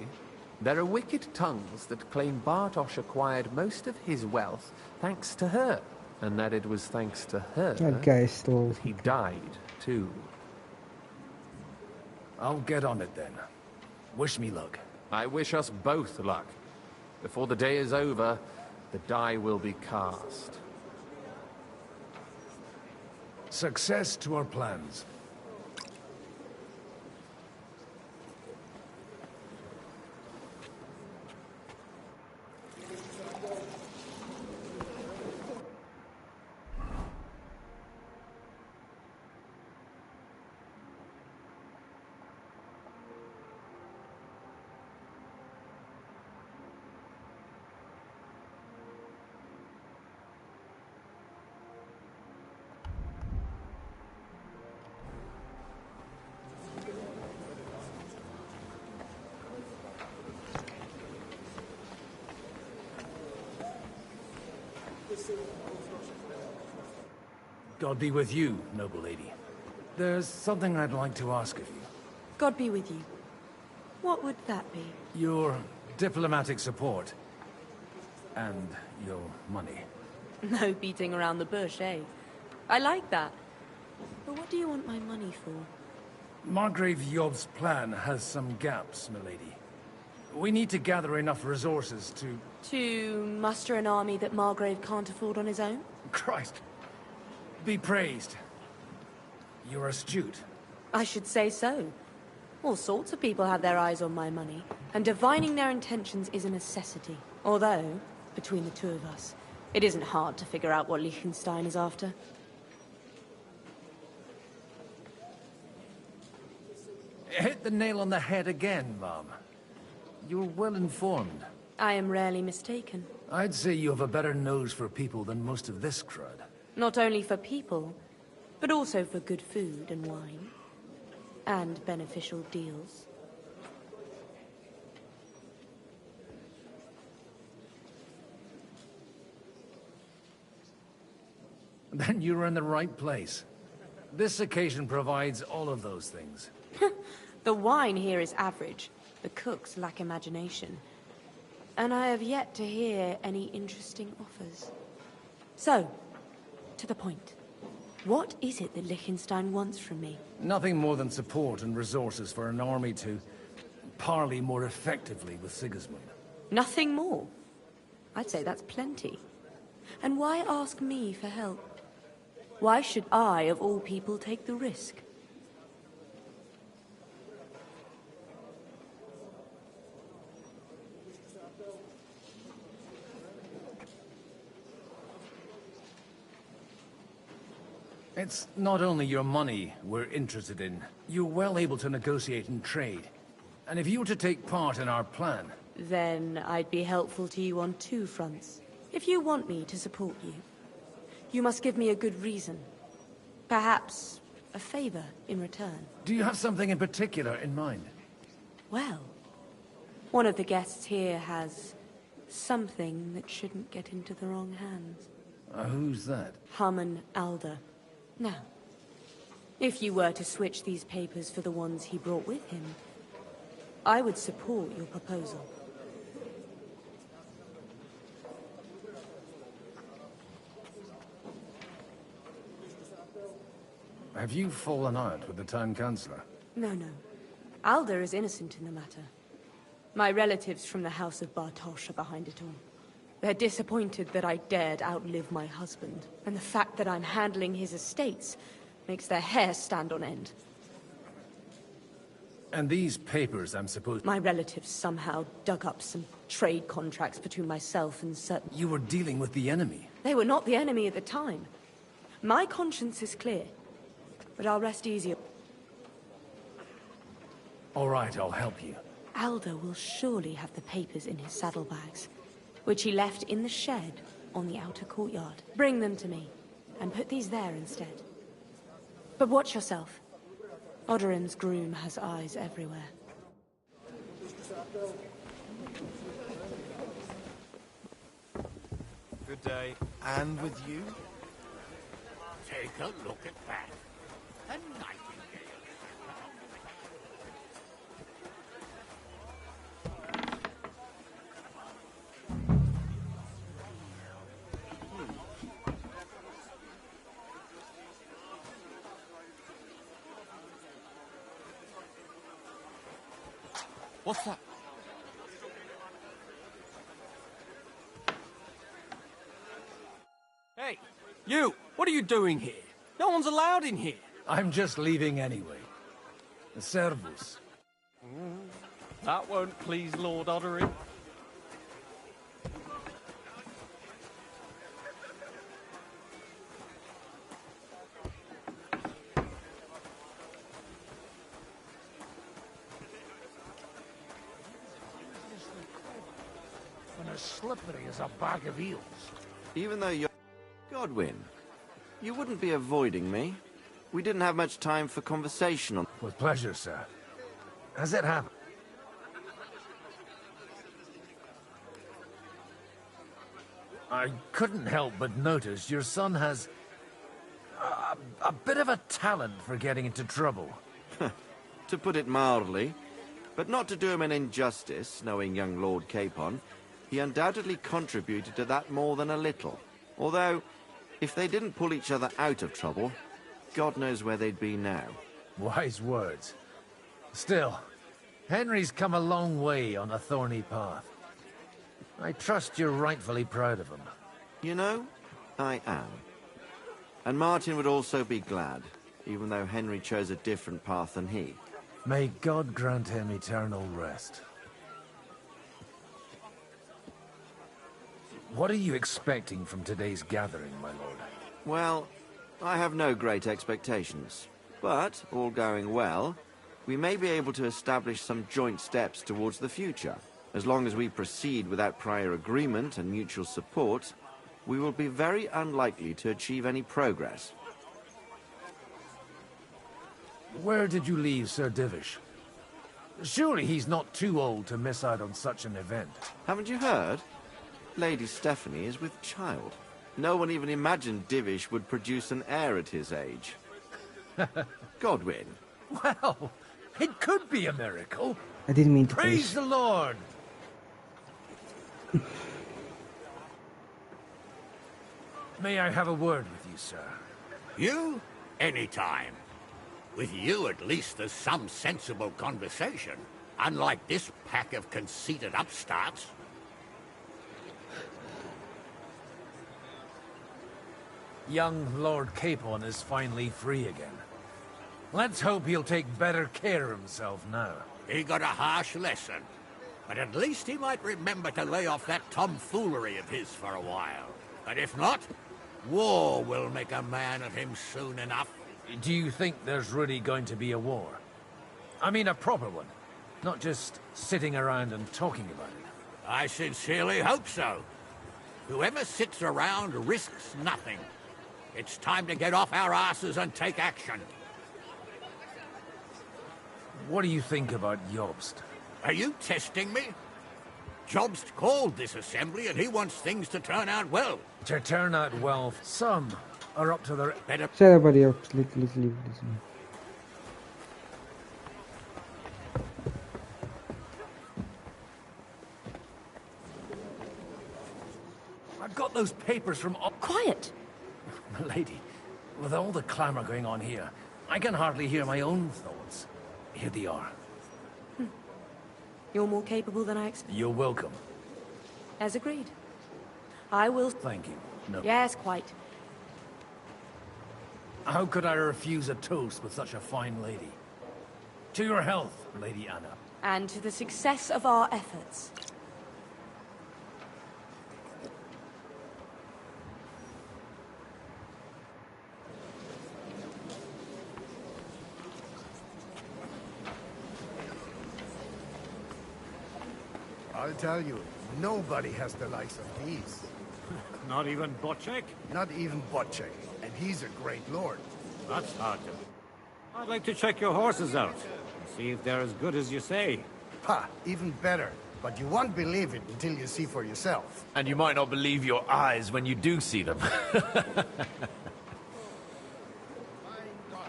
There are wicked tongues that claim Bartosz acquired most of his wealth thanks to her. And that it was thanks to her that he died, too. I'll get on it then. Wish me luck. I wish us both luck. Before the day is over, the die will be cast. Success to our plans. God be with you, noble lady. There's something I'd like to ask of you. God be with you. What would that be? Your diplomatic support. And your money. No beating around the bush, eh? I like that. But what do you want my money for? Margrave Yob's plan has some gaps, milady. We need to gather enough resources to... To muster an army that Margrave can't afford on his own? Christ. Be praised. You're astute. I should say so. All sorts of people have their eyes on my money, and divining their intentions is a necessity. Although, between the two of us, it isn't hard to figure out what Liechtenstein is after. Hit the nail on the head again, Mom. You're well informed. I am rarely mistaken. I'd say you have a better nose for people than most of this crowd. Not only for people, but also for good food and wine. And beneficial deals. Then you're in the right place. This occasion provides all of those things. The wine here is average. The cooks lack imagination. And I have yet to hear any interesting offers. So, to the point. What is it that Liechtenstein wants from me? Nothing more than support and resources for an army to parley more effectively with Sigismund. Nothing more? I'd say that's plenty. And why ask me for help? Why should I, of all people, take the risk? It's not only your money we're interested in. You're well able to negotiate and trade. And if you were to take part in our plan... Then I'd be helpful to you on two fronts. If you want me to support you, you must give me a good reason. Perhaps a favor in return. Do you have something in particular in mind? Well, one of the guests here has something that shouldn't get into the wrong hands. Who's that? Harman Alder. Now, if you were to switch these papers for the ones he brought with him, I would support your proposal. Have you fallen out with the town councillor? No. Alder is innocent in the matter. My relatives from the House of Bartosz are behind it all. They're disappointed that I dared outlive my husband, and the fact that I'm handling his estates makes their hair stand on end. And these papers, I'm supposed... My relatives somehow dug up some trade contracts between myself and certain... You were dealing with the enemy. They were not the enemy at the time. My conscience is clear, but I'll rest easier. All right, I'll help you. Alder will surely have the papers in his saddlebags, which he left in the shed on the outer courtyard. Bring them to me, and put these there instead. But watch yourself. Odorin's groom has eyes everywhere. Good day. And with you? Take a look at that. A nightingale. What's that? Hey, you! What are you doing here? No one's allowed in here. I'm just leaving anyway. Servus. That won't please Lord Odorin. And as slippery as a bag of eels. Even though you're... Godwin, you wouldn't be avoiding me. We didn't have much time for conversation on... With pleasure, sir. Has it happened? I couldn't help but notice your son has a bit of a talent for getting into trouble. To put it mildly, but not to do him an injustice, knowing young Lord Capon, he undoubtedly contributed to that more than a little. Although, if they didn't pull each other out of trouble, God knows where they'd be now. Wise words. Still, Henry's come a long way on a thorny path. I trust you're rightfully proud of him. You know, I am. And Martin would also be glad, even though Henry chose a different path than he. May God grant him eternal rest. What are you expecting from today's gathering, my lord? Well, I have no great expectations. But, all going well, we may be able to establish some joint steps towards the future. As long as we proceed without prior agreement and mutual support, we will be very unlikely to achieve any progress. Where did you leave Sir Divish? Surely he's not too old to miss out on such an event. Haven't you heard? Lady Stephanie is with child. No one even imagined Divish would produce an heir at his age. Godwin. Well, it could be a miracle. I didn't mean to Praise the Lord! May I have a word with you, sir? You? Anytime. With you, at least, there's some sensible conversation. Unlike this pack of conceited upstarts. Young Lord Capon is finally free again. Let's hope he'll take better care of himself now. He got a harsh lesson. But at least he might remember to lay off that tomfoolery of his for a while. But if not, war will make a man of him soon enough. Do you think there's really going to be a war? I mean a proper one, not just sitting around and talking about it. I sincerely hope so. Whoever sits around risks nothing. It's time to get off our asses and take action. What do you think about Jobst? Are you testing me? Jobst called this assembly and he wants things to turn out well. To turn out well, some are up to their better. Shut up, buddy. Let's leave this one. I've got those papers from... Quiet! Lady, with all the clamor going on here, I can hardly hear my own thoughts. Here they are. You're more capable than I expected. You're welcome. As agreed. I will... Thank you. No. Yes, quite. How could I refuse a toast with such a fine lady? To your health, Lady Anna. And to the success of our efforts. I'll tell you, nobody has the likes of these. Not even Bocek? Not even Bocek, and he's a great lord. That's hard to... I'd like to check your horses out, and see if they're as good as you say. Ha, even better. But you won't believe it until you see for yourself. And you might not believe your eyes when you do see them.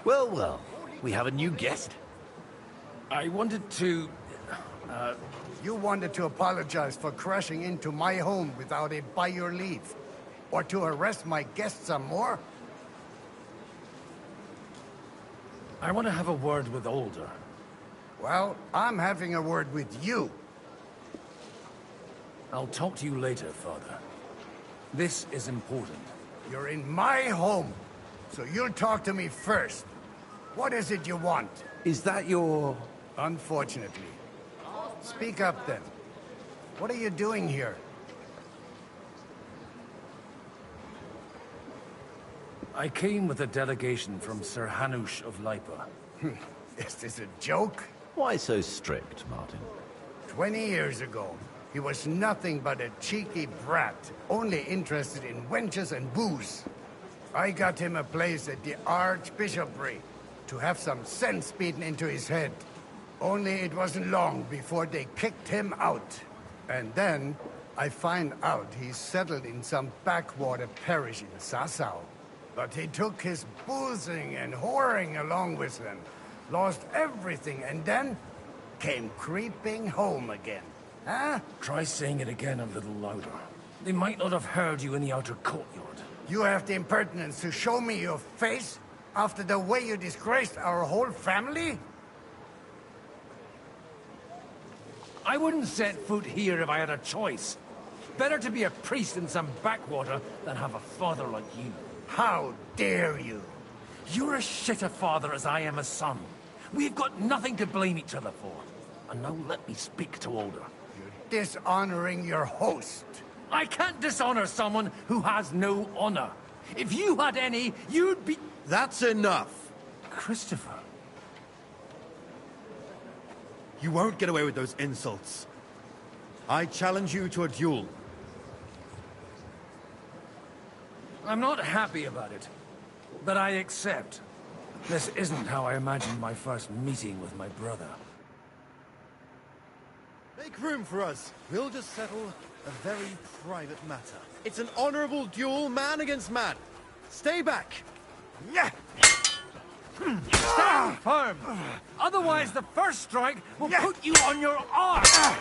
Well, well, we have a new guest. I wanted to... You wanted to apologize for crashing into my home without it by your leave. Or to arrest my guests some more? I want to have a word with Older. Well, I'm having a word with you. I'll talk to you later, Father. This is important. You're in my home, so you'll talk to me first. What is it you want? Is that your... Unfortunately. Speak up, then. What are you doing here? I came with a delegation from Sir Hanush of Lipa. Is this a joke? Why so strict, Martin? 20 years ago, he was nothing but a cheeky brat, only interested in wenches and booze. I got him a place at the Archbishopry to have some sense beaten into his head. Only it wasn't long before they kicked him out. And then, I find out he's settled in some backwater parish in Sassau. But he took his boozing and whoring along with him, lost everything, and then came creeping home again. Huh? Try saying it again a little louder. They might not have heard you in the outer courtyard. You have the impertinence to show me your face after the way you disgraced our whole family? I wouldn't set foot here if I had a choice. Better to be a priest in some backwater than have a father like you. How dare you? You're as shit a father as I am a son. We've got nothing to blame each other for. And now let me speak to Alder. You're dishonoring your host. I can't dishonor someone who has no honor. If you had any, you'd be... That's enough. Christopher. You won't get away with those insults. I challenge you to a duel. I'm not happy about it, but I accept. This isn't how I imagined my first meeting with my brother. Make room for us. We'll just settle a very private matter. It's an honorable duel, man against man. Stay back. Yeah. Stand firm. Otherwise, the first strike will put you on your arse.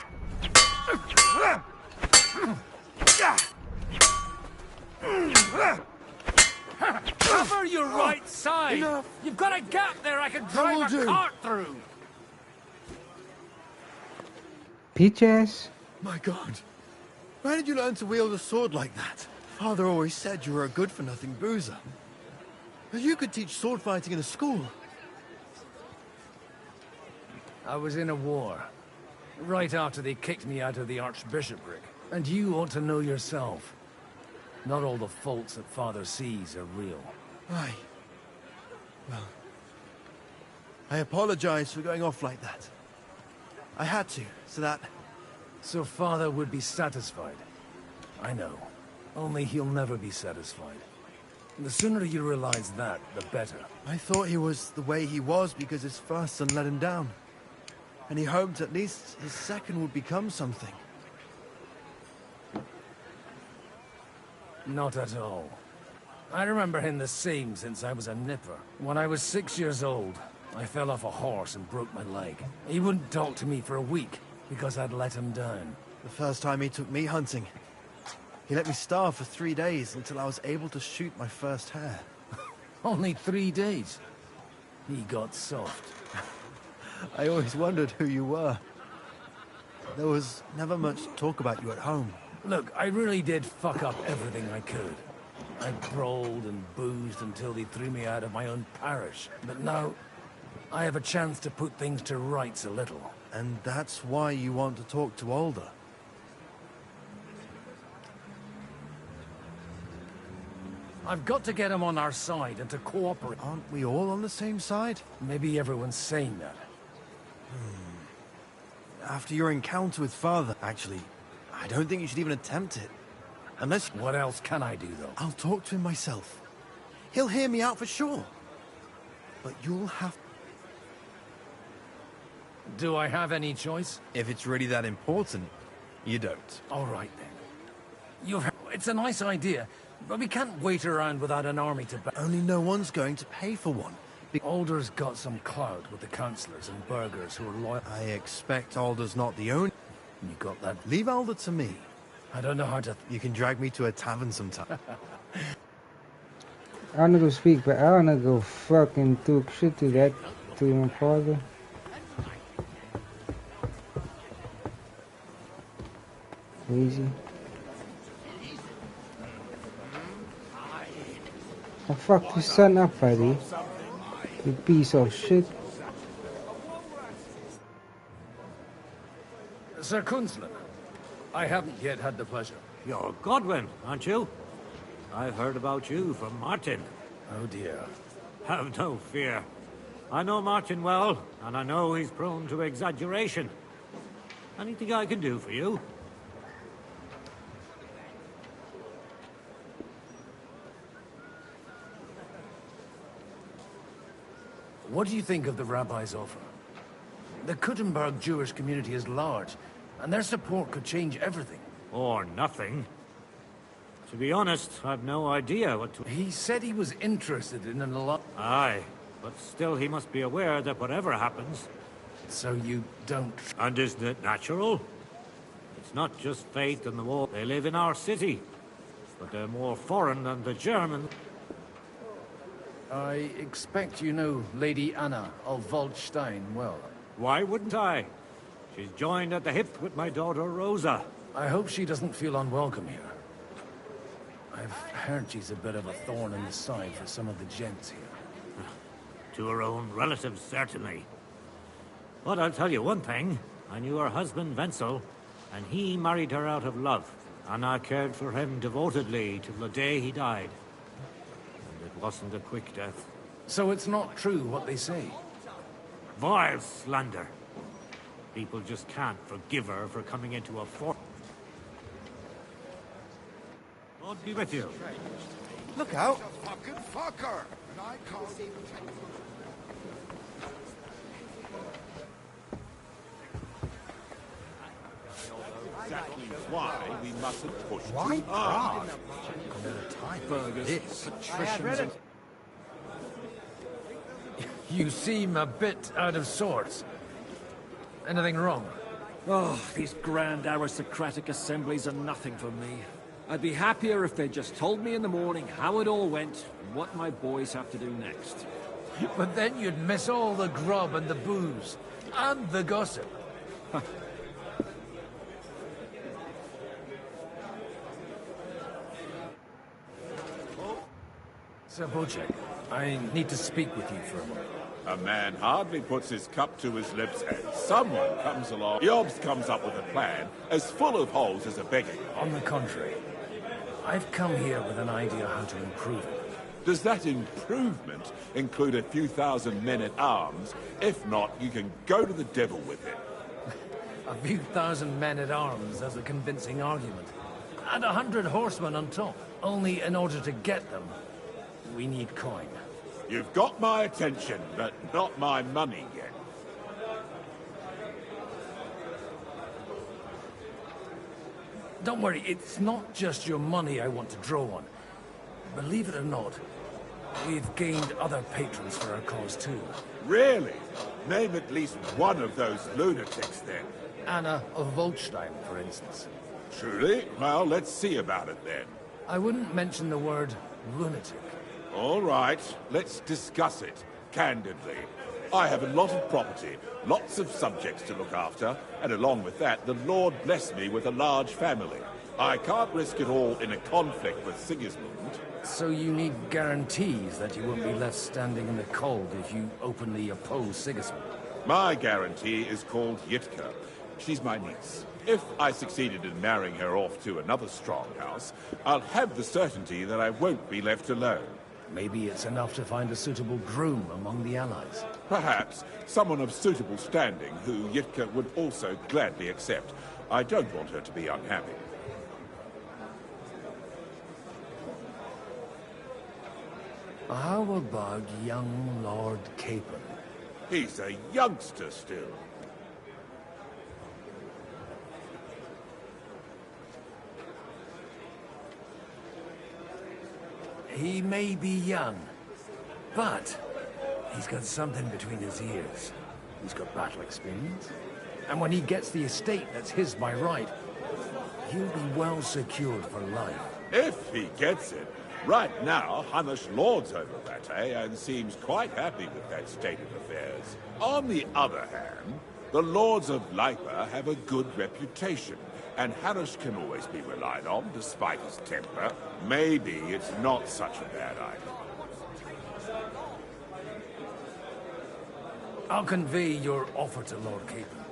Cover your right side. Enough. You've got a gap there I can drive a cart through. Peaches. My God. Where did you learn to wield a sword like that? Father always said you were a good-for-nothing boozer. But you could teach sword fighting in a school. I was in a war. Right after they kicked me out of the archbishopric. And you ought to know yourself. Not all the faults that Father sees are real. Aye. Well, I apologize for going off like that. I had to, so that... So Father would be satisfied. I know. Only he'll never be satisfied. The sooner you realize that, the better. I thought he was the way he was because his first son let him down. And he hoped at least his second would become something. Not at all. I remember him the same since I was a nipper. When I was 6 years old, I fell off a horse and broke my leg. He wouldn't talk to me for a week because I'd let him down. The first time he took me hunting, he let me starve for 3 days until I was able to shoot my first hare. Only 3 days? He got soft. I always wondered who you were. There was never much talk about you at home. Look, I really did fuck up everything I could. I brawled and boozed until they threw me out of my own parish. But now, I have a chance to put things to rights a little. And that's why you want to talk to Alder. I've got to get him on our side and to cooperate. Aren't we all on the same side? Maybe everyone's saying that. After your encounter with Father, actually, I don't think you should even attempt it. Unless... What else can I do, though? I'll talk to him myself. He'll hear me out for sure. But you'll have... Do I have any choice? If it's really that important, you don't. All right, then. It's a nice idea, but we can't wait around without an army to... Only no one's going to pay for one. Alder's got some clout with the councillors and burghers who are loyal. I expect Alder's not the only... You got that? Leave Alder to me. I don't know how to... You can drag me to a tavern sometime. I wanna go speak, but I wanna go fucking talk shit to my father. Easy. I fucked his son up, buddy. You piece of shit. Sir Kunzler, I haven't yet had the pleasure. You're Godwin, aren't you? I've heard about you from Martin. Oh dear. Have no fear. I know Martin well, and I know he's prone to exaggeration. Anything I can do for you? What do you think of the rabbi's offer? The Kuttenberg Jewish community is large, and their support could change everything. Or nothing. To be honest, I've no idea what to... He said he was interested in a lot... Aye, but still he must be aware that whatever happens... So you don't... And isn't it natural? It's not just fate and the war. They live in our city. But they're more foreign than the Germans. I expect you know Lady Anna of Waldstein well. Why wouldn't I? She's joined at the hip with my daughter Rosa. I hope she doesn't feel unwelcome here. I've heard she's a bit of a thorn in the side for some of the gents here. To her own relatives, certainly. But I'll tell you one thing. I knew her husband, Wenzel, and he married her out of love. And I cared for him devotedly till the day he died. And it wasn't a quick death. So it's not true what they say? Vile slander. People just can't forgive her for coming into a fort. God be with you. Look out! Fucking fucker! And I can't even... Exactly why we mustn't push Why too hard. Burgers, patricians... You seem a bit out of sorts. Anything wrong? Oh, these grand aristocratic assemblies are nothing for me. I'd be happier if they just told me in the morning how it all went and what my boys have to do next. But then you'd miss all the grub and the booze. And the gossip. Sir Bocek, I need to speak with you for a moment. A man hardly puts his cup to his lips and someone comes along. Yobs comes up with a plan as full of holes as a begging. On the contrary, I've come here with an idea how to improve it. Does that improvement include a few thousand men-at-arms? If not, you can go to the devil with it. A few thousand men-at-arms as a convincing argument. And 100 horsemen on top. Only in order to get them, we need coin. You've got my attention, but not my money yet. Don't worry, it's not just your money I want to draw on. Believe it or not, we've gained other patrons for our cause too. Really? Name at least one of those lunatics then. Anna of Waldstein, for instance. Truly? Well, let's see about it then. I wouldn't mention the word lunatic. All right, let's discuss it, candidly. I have a lot of property, lots of subjects to look after, and along with that, the Lord bless me with a large family. I can't risk it all in a conflict with Sigismund. So you need guarantees that you won't be left standing in the cold if you openly oppose Sigismund? My guarantee is called Yitka. She's my niece. If I succeeded in marrying her off to another strong house, I'll have the certainty that I won't be left alone. Maybe it's enough to find a suitable groom among the allies. Perhaps someone of suitable standing who Yitka would also gladly accept. I don't want her to be unhappy. How about young Lord Capon? He's a youngster still. He may be young, but he's got something between his ears. He's got battle experience. And when he gets the estate that's his by right, he'll be well secured for life. If he gets it. Right now, Hamish lords over that, and seems quite happy with that state of affairs. On the other hand, the Lords of Leipa have a good reputation, and Hamish can always be relied on, despite his temper. Maybe it's not such a bad idea. I'll convey your offer to Lord Capon.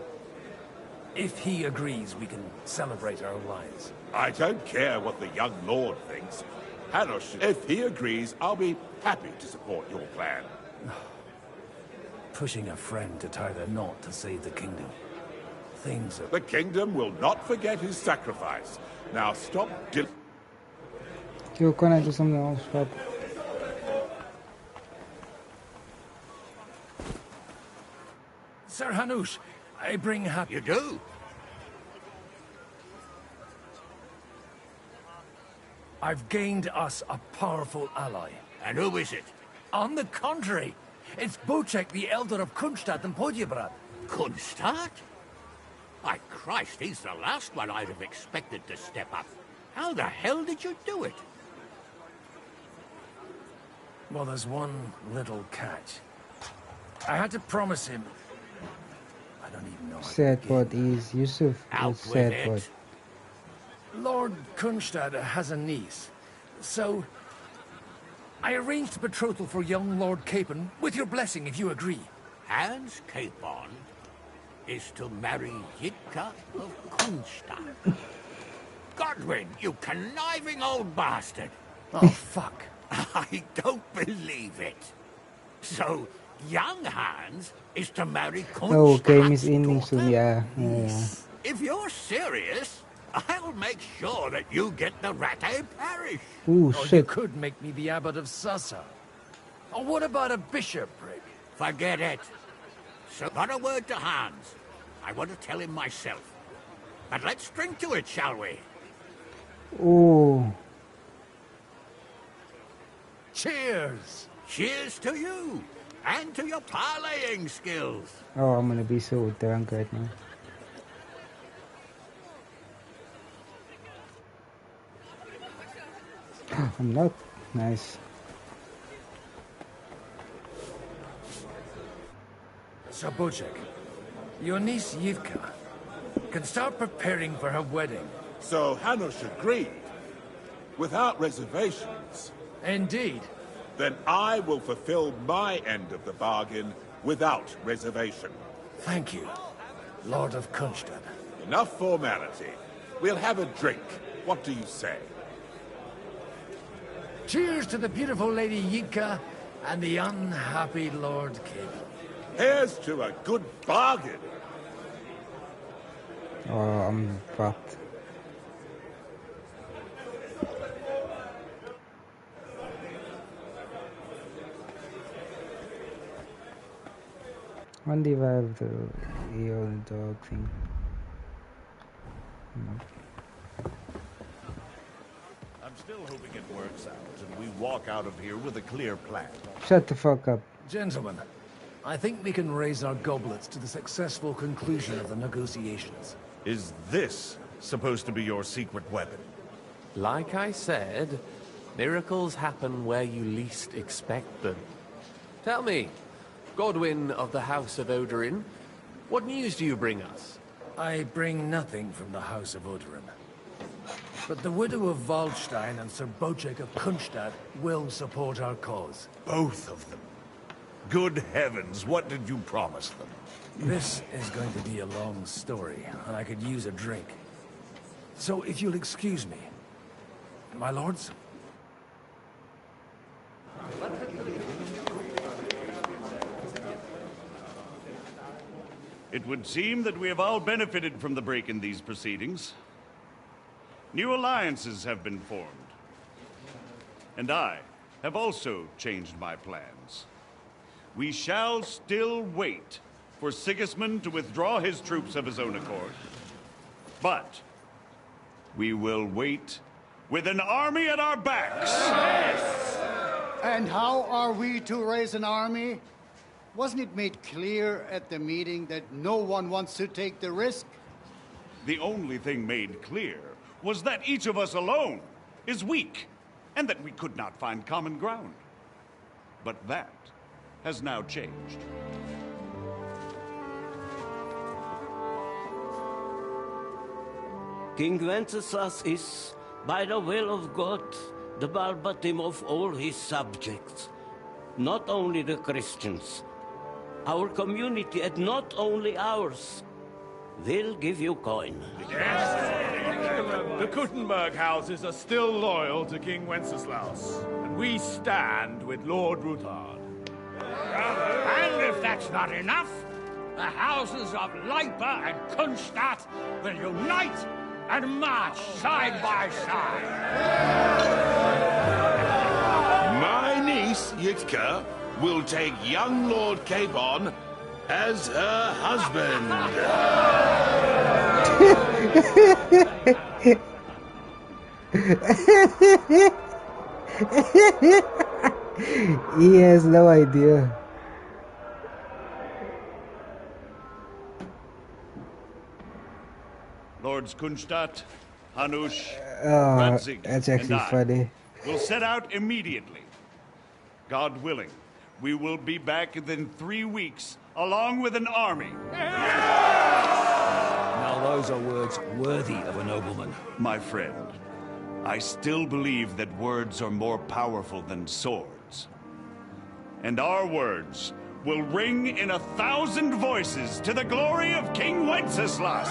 If he agrees, we can celebrate our alliance. I don't care what the young lord thinks. Hanush, if he agrees, I'll be happy to support your plan. Pushing a friend to tie the knot to save the kingdom. Things are... The kingdom will not forget his sacrifice. Now stop Hoe kan hij dus om de afspraak? Sir Hanush, I bring happy... You do? I've gained us a powerful ally. And who is it? On the contrary, it's Bocek, the Elder of Kunstadt and Podjebrad. Kunstadt? By Christ, he's the last one I'd have expected to step up. How the hell did you do it? Well, there's one little catch. I had to promise him... I don't even know... Sad part is Yusuf is sad part. Lord Kunstadt has a niece, so... I arranged a betrothal for young Lord Capon, with your blessing if you agree. Hans Capon is to marry Yitka of Kunstadt. Godwin, you conniving old bastard! Oh, fuck. I don't believe it. So, young Hans is to marry Kunstadt's Oh, game is ending soon, yeah. If you're serious, I'll make sure that you get the Rattay parish. Ooh, or shit. you could make me the abbot of Sassa. Or what about a bishopric? Forget it. So, not a word to Hans. I want to tell him myself. But let's drink to it, shall we? Oh. Cheers! Cheers to you! And to your parlaying skills! Oh, I'm gonna be so drunk right now. I'm not. Nice. So, Bocek, your niece Yivka can start preparing for her wedding. So Hanush agreed, without reservations. Indeed. Then I will fulfill my end of the bargain without reservation. Thank you, Lord of Kunstadt. Enough formality. We'll have a drink. What do you say? Cheers to the beautiful Lady Yika and the unhappy Lord Capon. Here's to a good bargain. Oh, I'm fucked. Wonder if I have the ear and dog thing. I'm still hoping it works out and we walk out of here with a clear plan. Shut the fuck up. Gentlemen, I think we can raise our goblets to the successful conclusion of the negotiations. Is this supposed to be your secret weapon? Like I said, miracles happen where you least expect them. Tell me, Godwin of the House of Odorin, what news do you bring us? I bring nothing from the House of Odorin. But the widow of Waldstein and Sir Bocek of Kunstadt will support our cause. Both of them. Good heavens, what did you promise them? This is going to be a long story, and I could use a drink. So if you'll excuse me, my lords? It would seem that we have all benefited from the break in these proceedings. New alliances have been formed. And I have also changed my plans. We shall still wait for Sigismund to withdraw his troops of his own accord. But we will wait with an army at our backs. Yes. And how are we to raise an army? Wasn't it made clear at the meeting that no one wants to take the risk? The only thing made clear was that each of us alone is weak, and that we could not find common ground. But that has now changed. King Wenceslas is, by the will of God, the balbatim of all his subjects. Not only the Christians, our community, and not only ours. They'll give you coin. The Kuttenberg houses are still loyal to King Wenceslaus, and we stand with Lord Ruthard. And if that's not enough, the houses of Leipa and Kunstadt will unite and march side by side. My niece, Yitka, will take young Lord Capon as her husband. He has no idea. Lords Kunstadt, Hanush, Oh, Radzig, that's and actually I funny. will set out immediately. God willing, we will be back within 3 weeks, along with an army. Now those are words worthy of a nobleman. My friend, I still believe that words are more powerful than swords. And our words will ring in 1,000 voices to the glory of King Wenceslas.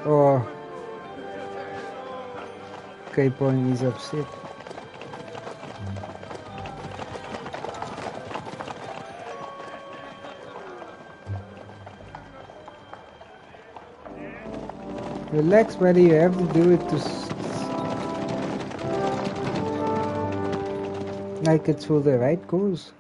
Oh, KeeBo is upset. Relax, buddy. You have to do it to like it's for the right cause.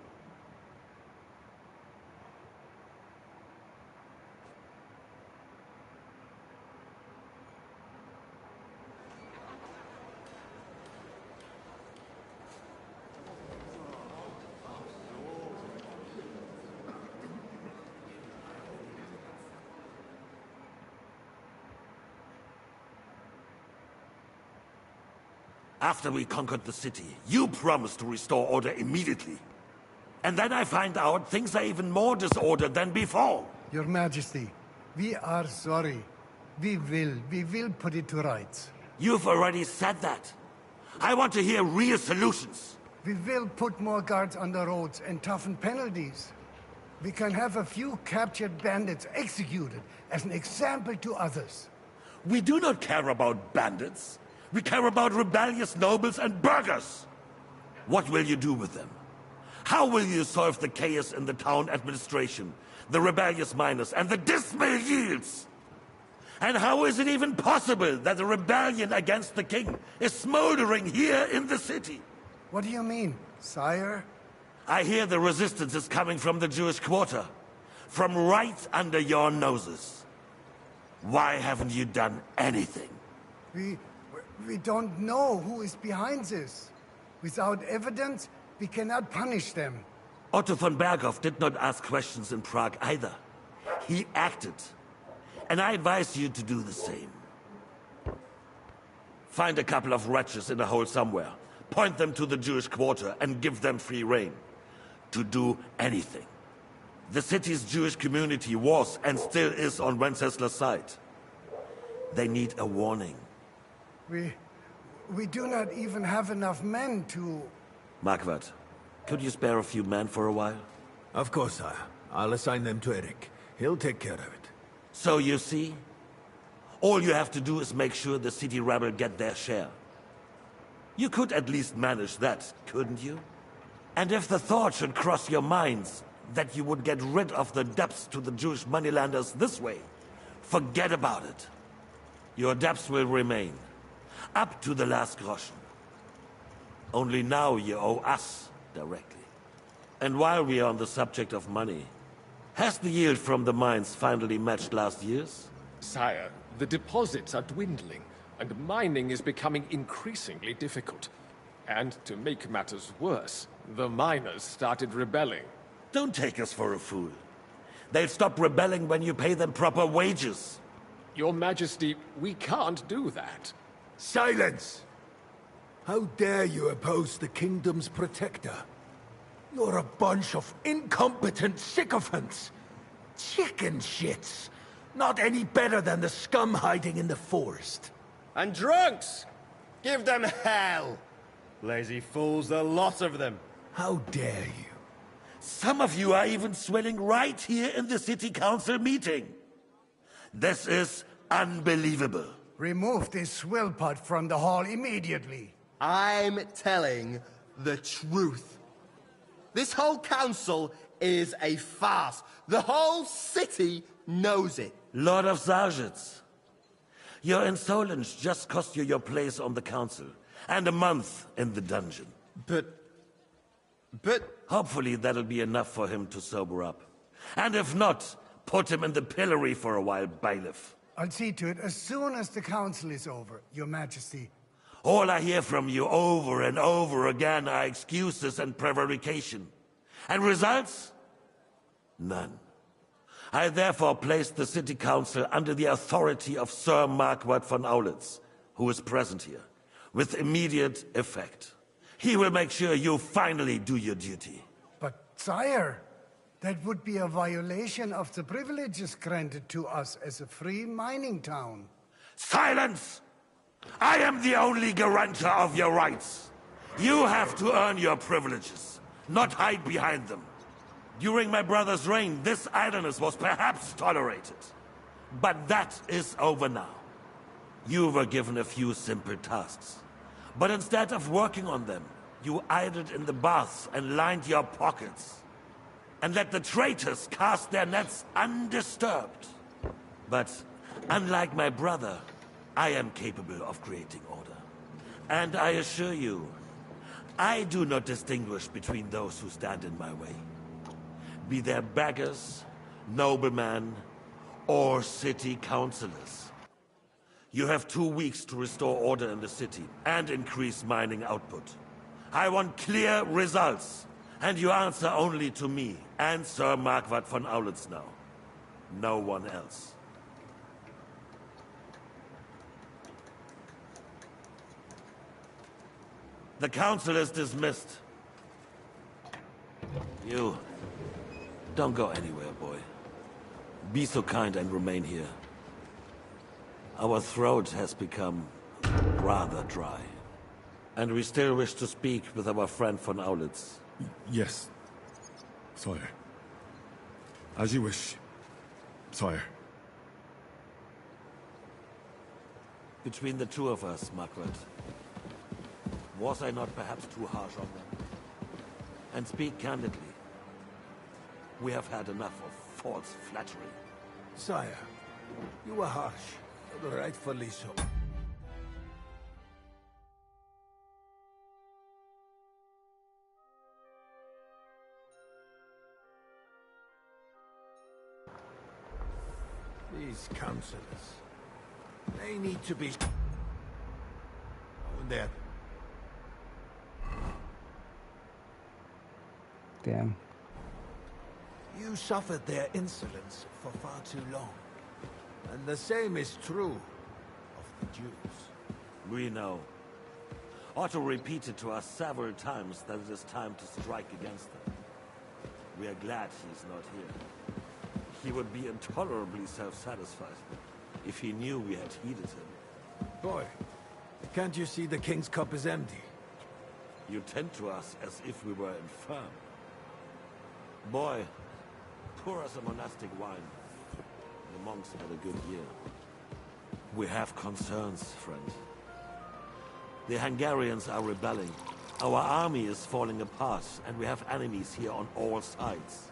After we conquered the city, you promised to restore order immediately. And then I find out things are even more disordered than before. Your Majesty, we are sorry. We will put it to rights. You've already said that. I want to hear real solutions. We will put more guards on the roads and toughen penalties. We can have a few captured bandits executed as an example to others. We do not care about bandits. We care about rebellious nobles and burghers. What will you do with them? How will you solve the chaos in the town administration, the rebellious miners, and the dismal yields? And how is it even possible that a rebellion against the king is smoldering here in the city? What do you mean, sire? I hear the resistance is coming from the Jewish quarter, from right under your noses. Why haven't you done anything? We don't know who is behind this. Without evidence, we cannot punish them. Otto von Berghoff did not ask questions in Prague either. He acted. And I advise you to do the same. Find a couple of wretches in a hole somewhere, point them to the Jewish quarter, and give them free rein. To do anything. The city's Jewish community was and still is on Wenceslas' side. They need a warning. We do not even have enough men to... Marquardt, could you spare a few men for a while? Of course, sire. I'll assign them to Eric. He'll take care of it. So you see, all you have to do is make sure the city rebel get their share. You could at least manage that, couldn't you? And if the thought should cross your minds that you would get rid of the debts to the Jewish moneylanders this way, forget about it. Your debts will remain. Up to the last groschen. Only now you owe us directly. And while we are on the subject of money, has the yield from the mines finally matched last year's? Sire, the deposits are dwindling, and mining is becoming increasingly difficult. And to make matters worse, the miners started rebelling. Don't take us for a fool. They'll stop rebelling when you pay them proper wages. Your Majesty, we can't do that. Silence! How dare you oppose the kingdom's protector? You're a bunch of incompetent sycophants. Chicken shits. Not any better than the scum hiding in the forest. And drunks! Give them hell! Lazy fools, the lot of them. How dare you? Some of you are even swelling right here in the city council meeting. This is unbelievable. Remove this swillpot from the hall immediately. I'm telling the truth. This whole council is a farce. The whole city knows it. Lord of Sargitz, your insolence just cost you your place on the council, and a month in the dungeon. But... Hopefully that'll be enough for him to sober up. And if not, put him in the pillory for a while, bailiff. I'll see to it as soon as the council is over, Your Majesty. All I hear from you over and over again are excuses and prevarication. And results? None. I therefore place the city council under the authority of Sir Marquardt von Aulitz, who is present here, with immediate effect. He will make sure you finally do your duty. But, sire, that would be a violation of the privileges granted to us as a free mining town. Silence! I am the only guarantor of your rights. You have to earn your privileges, not hide behind them. During my brother's reign, this idleness was perhaps tolerated. But that is over now. You were given a few simple tasks. But instead of working on them, you idled in the baths and lined your pockets. And let the traitors cast their nets undisturbed. But, unlike my brother, I am capable of creating order. And I assure you, I do not distinguish between those who stand in my way. Be they beggars, noblemen, or city councillors. You have 2 weeks to restore order in the city and increase mining output. I want clear results, and you answer only to me and Sir Marquardt von Aulitz now. No one else. The council is dismissed. You, don't go anywhere, boy. Be so kind and remain here. Our throat has become rather dry. And we still wish to speak with our friend von Aulitz. Yes, sire. As you wish, sire. Between the two of us, Marquardt, was I not perhaps too harsh on them? And speak candidly, we have had enough of false flattery. Sire, you were harsh, rightfully so. These councillors, they need to be... Oh, there. Damn. You suffered their insolence for far too long. And the same is true of the Jews. We know. Otto repeated to us several times that it is time to strike against them. We are glad he is not here. He would be intolerably self-satisfied if he knew we had heeded him. Boy, can't you see the king's cup is empty? You tend to us as if we were infirm. Boy, pour us a monastic wine. The monks had a good year. We have concerns, friend. The Hungarians are rebelling. Our army is falling apart, and we have enemies here on all sides.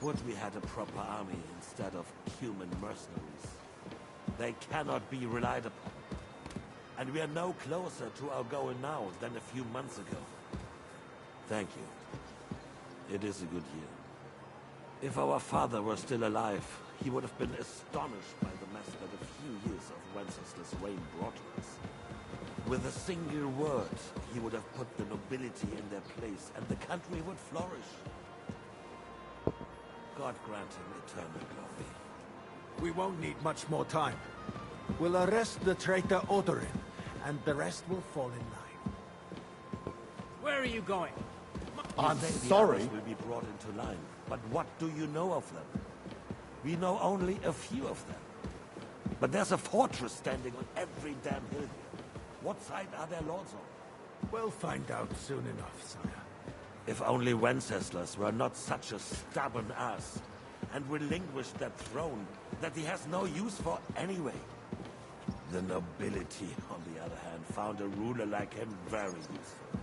Would we had a proper army instead of human mercenaries? They cannot be relied upon. And we are no closer to our goal now than a few months ago. Thank you. It is a good year. If our father were still alive, he would have been astonished by the mess that a few years of Wenceslas' reign brought to us. With a single word, he would have put the nobility in their place, and the country would flourish. God grant him eternal glory. We won't need much more time. We'll arrest the traitor Odorin, and the rest will fall in line. Where are you going? I'm sorry. The others will be brought into line, but what do you know of them? We know only a few of them. But there's a fortress standing on every damn hill here. What side are their lords on? We'll find out soon enough, sire. If only Wenceslas were not such a stubborn ass, and relinquished that throne that he has no use for anyway. The nobility, on the other hand, found a ruler like him very useful.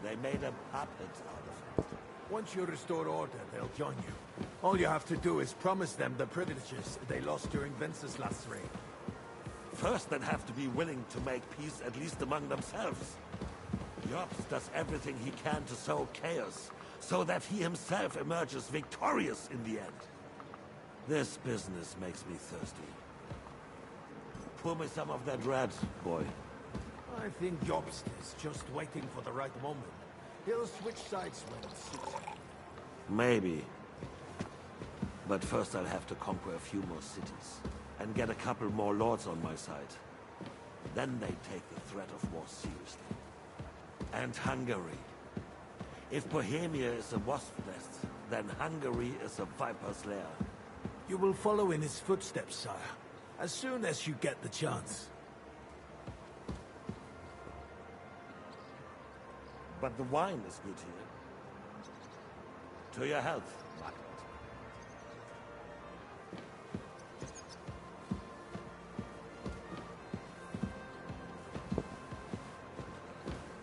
They made a puppet out of it. Once you restore order, they'll join you. All you have to do is promise them the privileges they lost during Wenceslas' reign. First, they'd have to be willing to make peace at least among themselves. Jobs does everything he can to sow chaos, so that he himself emerges victorious in the end. This business makes me thirsty. Pour me some of that red, boy. I think Jobst is just waiting for the right moment. He'll switch sides when it suits him. Maybe. But first I'll have to conquer a few more cities, and get a couple more lords on my side. Then they take the threat of war seriously. And Hungary. If Bohemia is a wasp nest, then Hungary is a viper's lair. You will follow in his footsteps, sire, as soon as you get the chance. But the wine is good here. To your health, Margaret.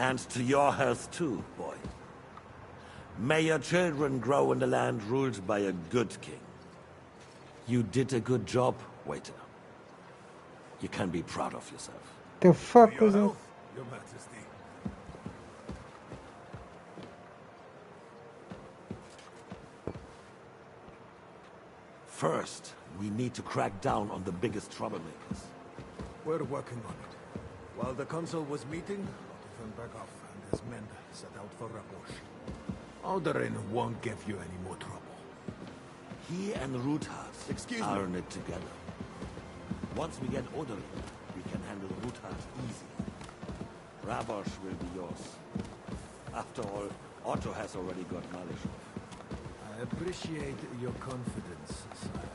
And to your health too, boy. May your children grow in a land ruled by a good king. You did a good job, waiter. You can be proud of yourself. The fuck was that? Your Majesty. First, we need to crack down on the biggest troublemakers. We're working on it. While the consul was meeting, Otto von Berghoff and his men set out for Rabosch. Alderin won't give you any more trouble. He and Ruthard are in it together. Once we get Oderin, we can handle Ruthard easy. Rabosch will be yours. After all, Otto has already got Malish. I appreciate your confidence, sire.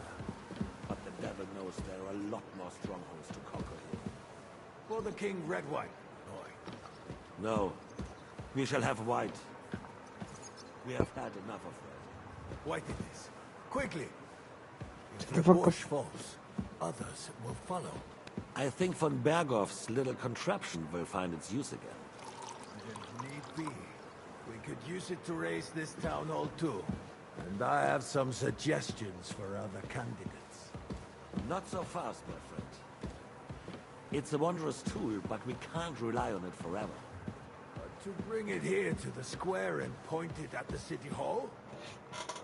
But the devil knows there are a lot more strongholds to conquer here. For the king, red wine, boy. No. We shall have white. We have had enough of red. White it is. Quickly. If the Bosch falls, others will follow. I think von Berghoff's little contraption will find its use again. If need be, we could use it to raise this town hall too. And I have some suggestions for other candidates. Not so fast, my friend. It's a wondrous tool, but we can't rely on it forever. But to bring it here to the square and point it at the city hall?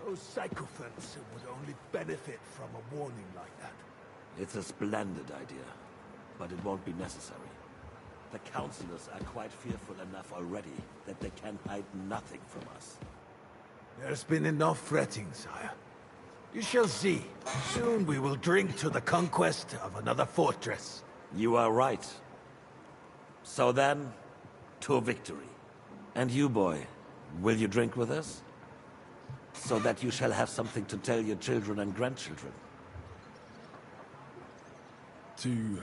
Those sycophants would only benefit from a warning like that. It's a splendid idea, but it won't be necessary. The councillors are quite fearful enough already that they can hide nothing from us. There's been enough fretting, sire. You shall see. Soon we will drink to the conquest of another fortress. You are right. So then, to victory. And you, boy, will you drink with us? So that you shall have something to tell your children and grandchildren. To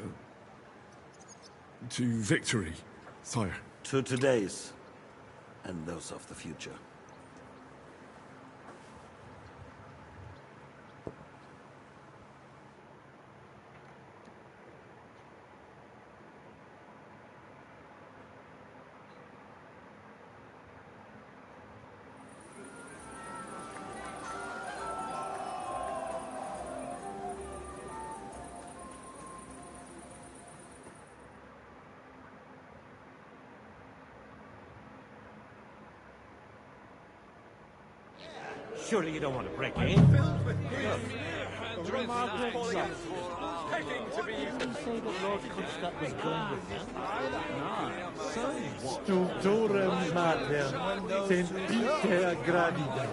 victory, sire. To today's, and those of the future. Surely you don't want to break in. Begging to be Didn't say that Lord Kronstadt was going with them. Stultorem mater, sentite gravida.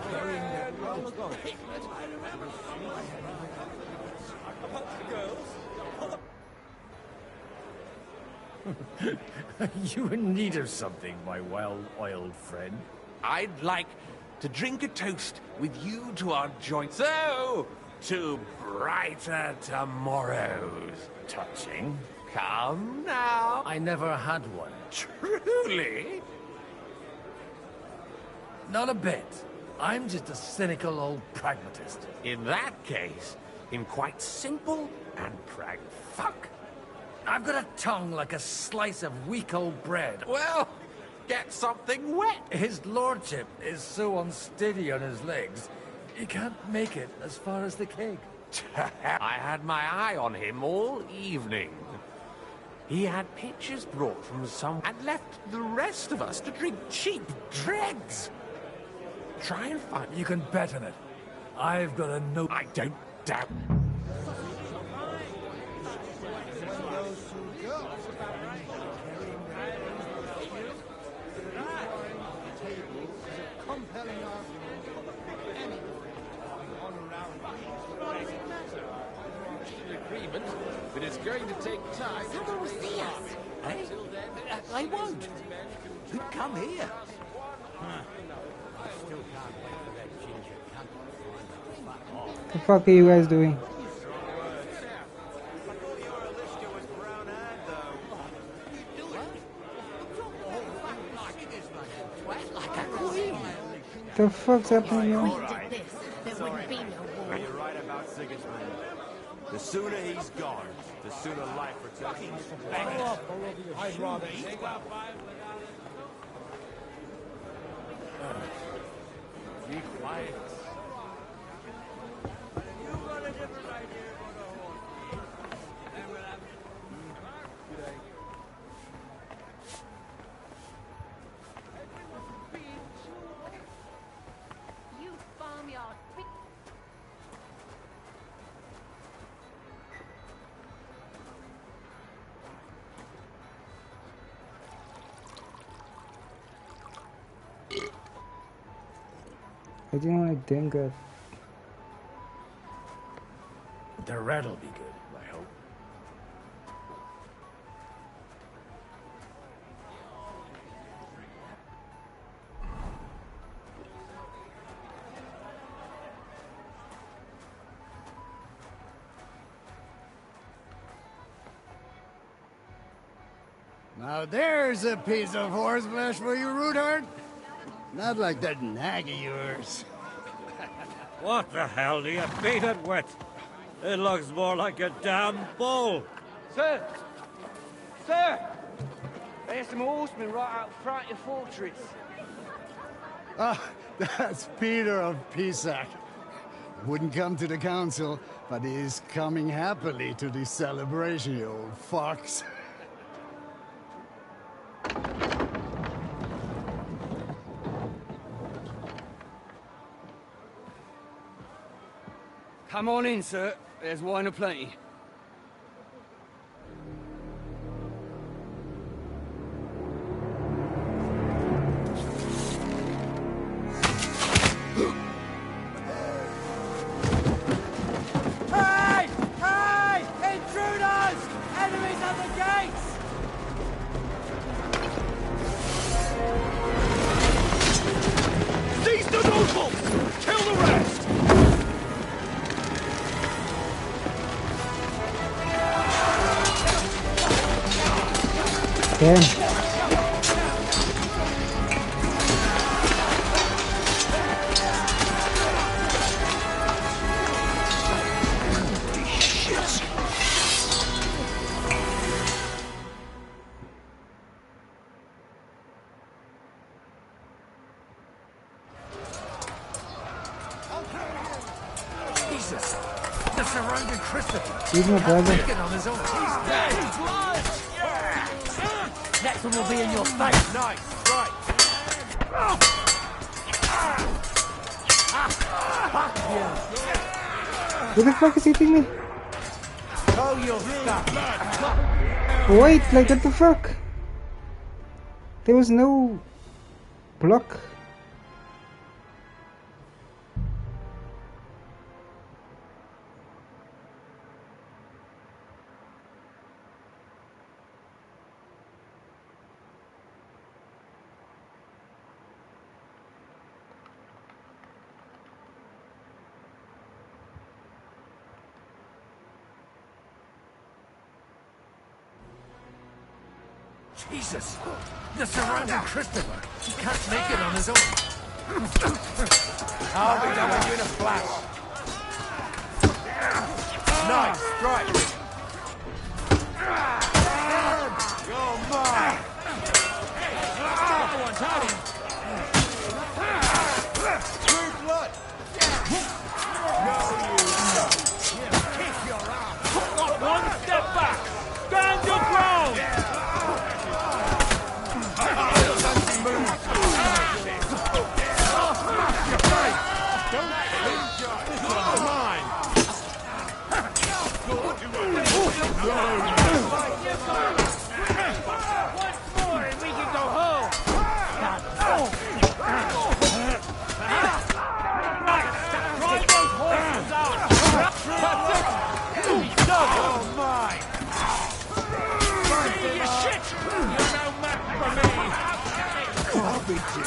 You in need of something, my well-oiled friend? I'd like to drink a toast with you to our joint... So, to brighter tomorrows. Touching. Come now. I never had one. Truly? Not a bit. I'm just a cynical old pragmatist. In that case, I'm quite simple and fuck. I've got a tongue like a slice of weak old bread. Well, get something wet. His lordship is so unsteady on his legs, he can't make it as far as the keg. I had my eye on him all evening. He had pictures brought from some and left the rest of us to drink cheap dregs. Try and find... You can bet on it. I've got a note. I don't doubt... But it's going to take time. Someone will see us. Eh? They won't. Come here. The fuck are you guys doing? The fuck's happening here? You're right about Sigismund. The sooner he's gone, the sooner life returns. I'd rather Be quiet. You farmyard. I didn't want to dink it. The rat'll be good, I hope. Now there's a piece of horseflesh for you, Roothard. Not like that nag of yours. What the hell do you beat it with? It looks more like a damn bull. Sir! Sir! There's some horsemen right out front of your fortress. Ah, that's Peter of Pisac. Wouldn't come to the council, but he is coming happily to the celebration, you old fox. Come on in, sir. There's wine aplenty. Hey! Hey! Intruders! Enemies at the gates! Seize the nobles! Kill the rest! Damn. Jesus! The surrounding Christopher! He's my brother. Taken on his own. He's dead! Next one will be in your face! Nice! Right! Where the fuck is hitting me? Show your stuff! Wait, like what the fuck? There was no block. Jesus! The surrounding Christopher! He can't make it on his own! I'll be done with you in a flash. Nice! Strike! You're mine! Someone's hiding! True blood! No, you don't! Kick your ass! Not one step back! Stand your ground! more and we can go home. Drive those horses out. That's it. Oh my. You shit. You're no match for me. I'll beat you.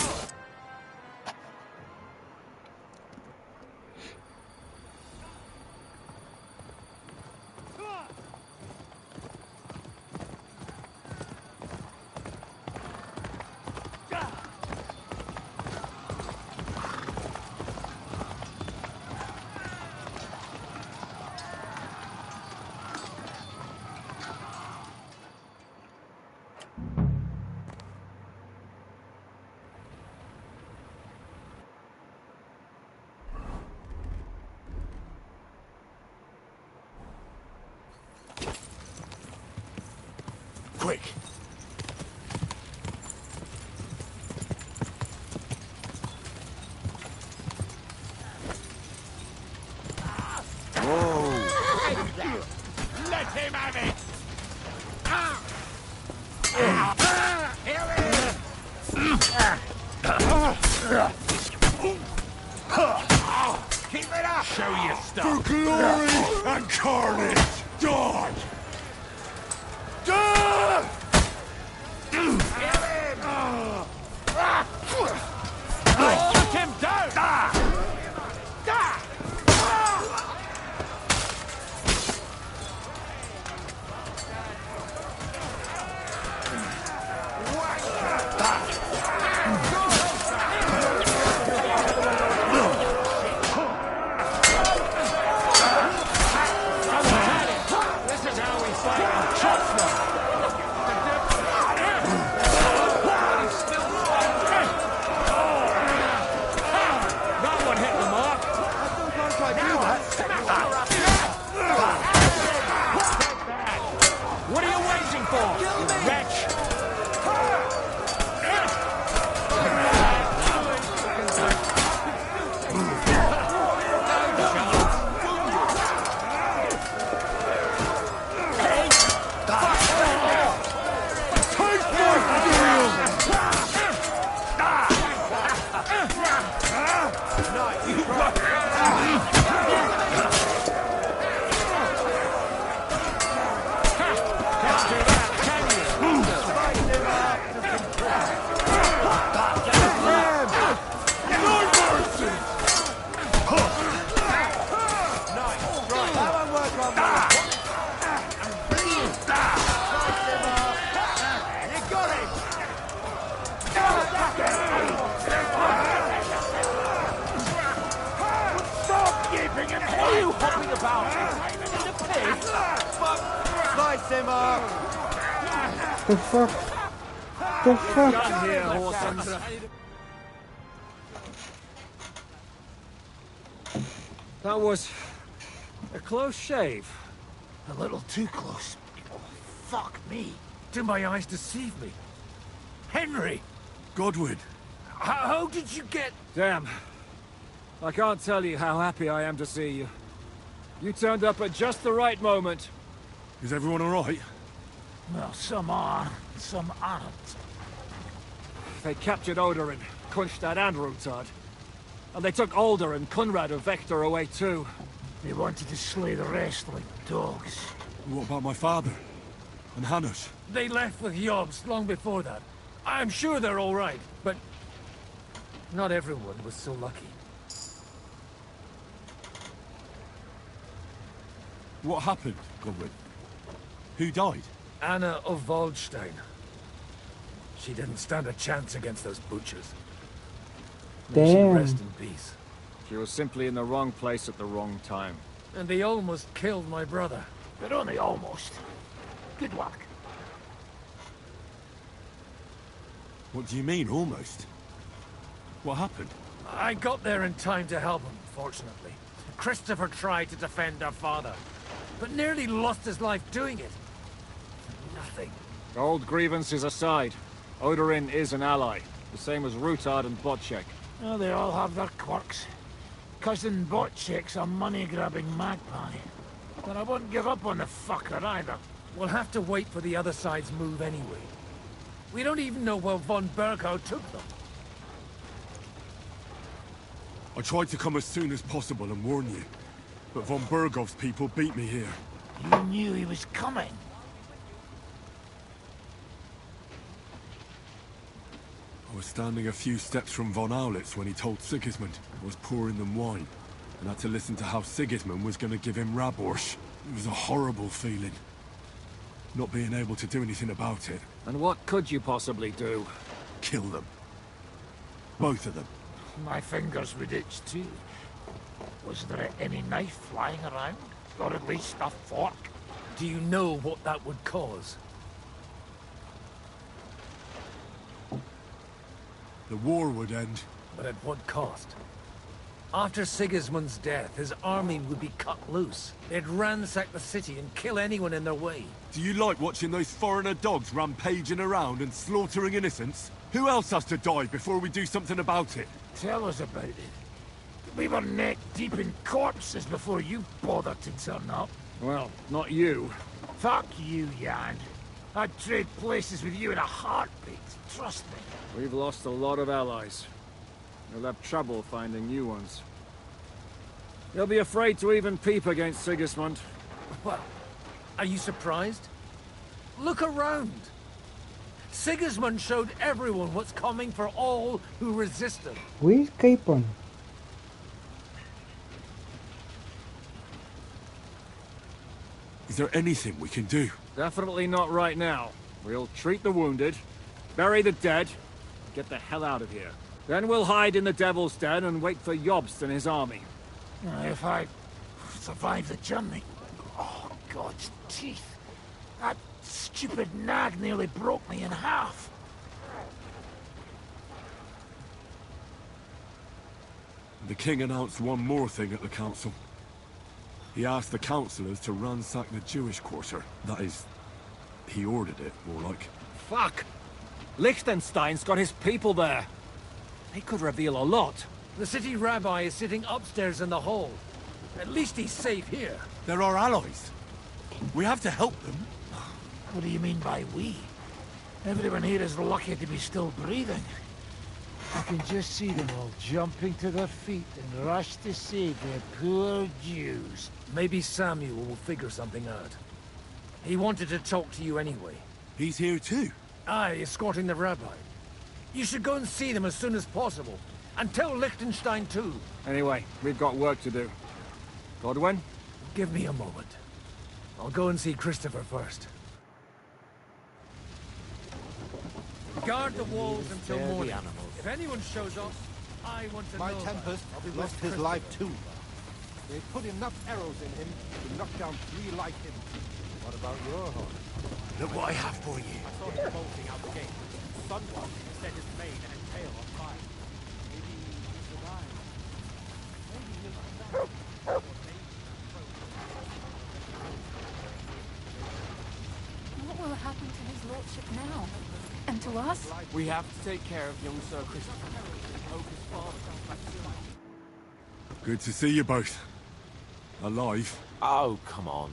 Quick! Whoa! Let him have it! Keep it up! Show your stuff! For glory and carnage! Dodge! Dodge! Shoot him down! This is how we fight and chop them! That one hit the mark! What are you waiting for, you wretch? The fuck? The fuck? That was a close shave. A little too close. Oh, fuck me. Did my eyes deceive me? Henry! Godwin! How did you get... Damn. I can't tell you how happy I am to see you. You turned up at just the right moment. Is everyone alright? Well, some are, some aren't. They captured Odorin, Kunstad and Rutard. And they took Alder and Kunrad of Vector away too. They wanted to slay the rest like dogs. What about my father? And Hanush? They left with Yobs long before that. I'm sure they're all right, but... not everyone was so lucky. What happened, Godwin? Who died? Anna of Waldstein. She didn't stand a chance against those butchers. May she Damn. rest in peace. She was simply in the wrong place at the wrong time. And they almost killed my brother. But only almost. Good luck. What do you mean, almost? What happened? I got there in time to help him, fortunately. Christopher tried to defend our father, but nearly lost his life doing it. Nothing. Old grievances aside, Odorin is an ally, the same as Rutard and Botchek. Oh, they all have their quirks. Cousin Botchek's a money-grabbing magpie. But I wouldn't give up on the fucker either. We'll have to wait for the other side's move anyway. We don't even know where von Berghout took them. I tried to come as soon as possible and warn you, but von Berghoff's people beat me here. You knew he was coming. I was standing a few steps from von Aulitz when he told Sigismund I was pouring them wine, and had to listen to how Sigismund was going to give him Raborsch. It was a horrible feeling, not being able to do anything about it. And what could you possibly do? Kill them. Both of them. My fingers would itch too. Was there any knife flying around? Or at least a fork? Do you know what that would cause? The war would end. But at what cost? After Sigismund's death, his army would be cut loose. They'd ransack the city and kill anyone in their way. Do you like watching those foreigner dogs rampaging around and slaughtering innocents? Who else has to die before we do something about it? Tell us about it. We were neck deep in corpses before you bothered to turn up. Well, not you. Fuck you, Jan. I'd trade places with you in a heartbeat. Trust me. We've lost a lot of allies. We'll have trouble finding new ones. They'll be afraid to even peep against Sigismund. Well, are you surprised? Look around. Sigismund showed everyone what's coming for all who resisted. Where's Capon? Is there anything we can do? Definitely not right now. We'll treat the wounded, bury the dead, get the hell out of here. Then we'll hide in the Devil's Den and wait for Jobst and his army. If I survive the journey... Oh, God's teeth. That stupid nag nearly broke me in half. The king announced one more thing at the council. He asked the councillors to ransack the Jewish quarter. That is, he ordered it, more like. Fuck! Liechtenstein's got his people there. They could reveal a lot. The city rabbi is sitting upstairs in the hall. At least he's safe here. They're our allies. We have to help them. What do you mean by we? Everyone here is lucky to be still breathing. I can just see them all jumping to their feet and rush to save their poor Jews. Maybe Samuel will figure something out. He wanted to talk to you anyway. He's here too? Aye, escorting the rabbi. You should go and see them as soon as possible. And tell Liechtenstein too. Anyway, we've got work to do. Godwin? Give me a moment. I'll go and see Christopher first. Guard the walls until morning. If anyone shows up, I want to know. My Tempest lost his life too. They put enough arrows in him to knock down 3 like him. What about your horse? Look what I have for you. I saw him bolting out the gate. Someone set his mane and tail on fire. Maybe he survived. Maybe he'll come back. What will happen to his lordship now? And to us? We have to take care of young Sir Christopher. Hope his father comes back soon. Good to see you both. Alive. Oh, come on.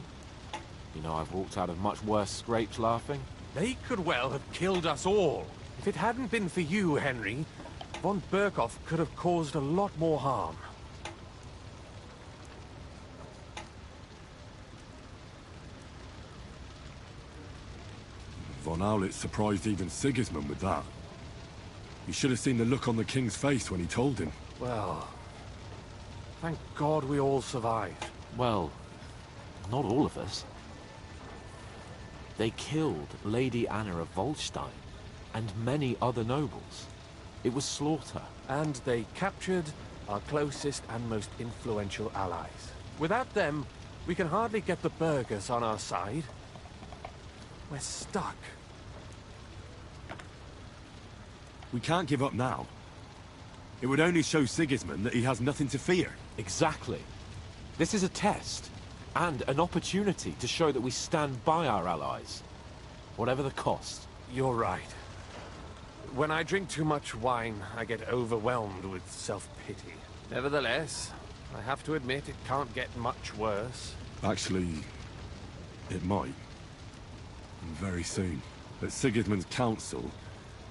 You know, I've walked out of much worse scrapes laughing. They could well have killed us all. If it hadn't been for you, Henry, von Berkhoff could have caused a lot more harm. Von Aulitz surprised even Sigismund with that. You should have seen the look on the king's face when he told him. Well, thank God we all survived. Well, not all of us. They killed Lady Anna of Volstein and many other nobles. It was slaughter. And they captured our closest and most influential allies. Without them, we can hardly get the burghers on our side. We're stuck. We can't give up now. It would only show Sigismund that he has nothing to fear. Exactly. This is a test, and an opportunity to show that we stand by our allies, whatever the cost. You're right. When I drink too much wine, I get overwhelmed with self-pity. Nevertheless, I have to admit it can't get much worse. Actually, it might. And very soon. At Sigismund's council,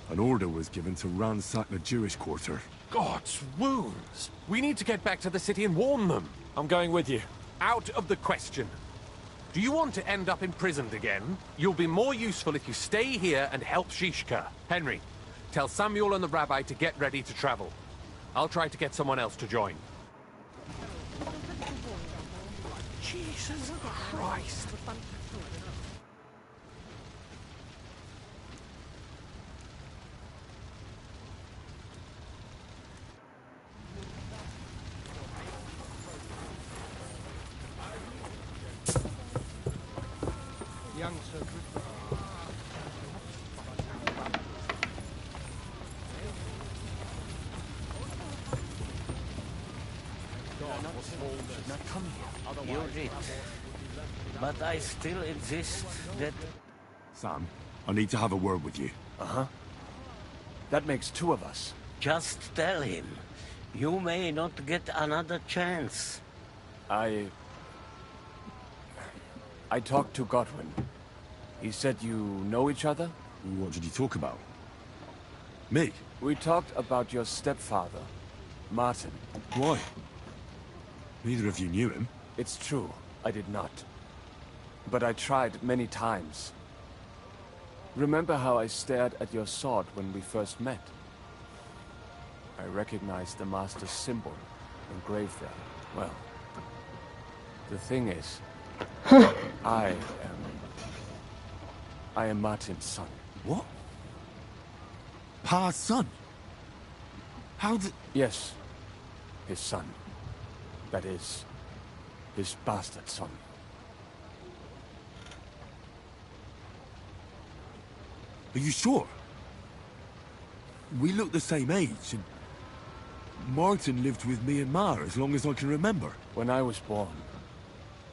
an order was given to ransack the Jewish quarter. God's wounds! We need to get back to the city and warn them. I'm going with you. Out of the question. Do you want to end up imprisoned again? You'll be more useful if you stay here and help Shishka. Henry, tell Samuel and the rabbi to get ready to travel. I'll try to get someone else to join. Jesus Christ! You did. But I still insist that... Sam, I need to have a word with you. Uh-huh. That makes two of us. Just tell him. You may not get another chance. I talked to Godwin. He said you know each other? What did you talk about? Me? We talked about your stepfather, Martin. Why? Neither of you knew him. It's true, I did not. But I tried many times. Remember how I stared at your sword when we first met? I recognized the Master's symbol engraved there. Well, the thing is, I am Martin's son. What? Pa's son? How did... Yes, his son. That is, his bastard son. Are you sure? We look the same age, and Martin lived with me and Ma as long as I can remember. When I was born,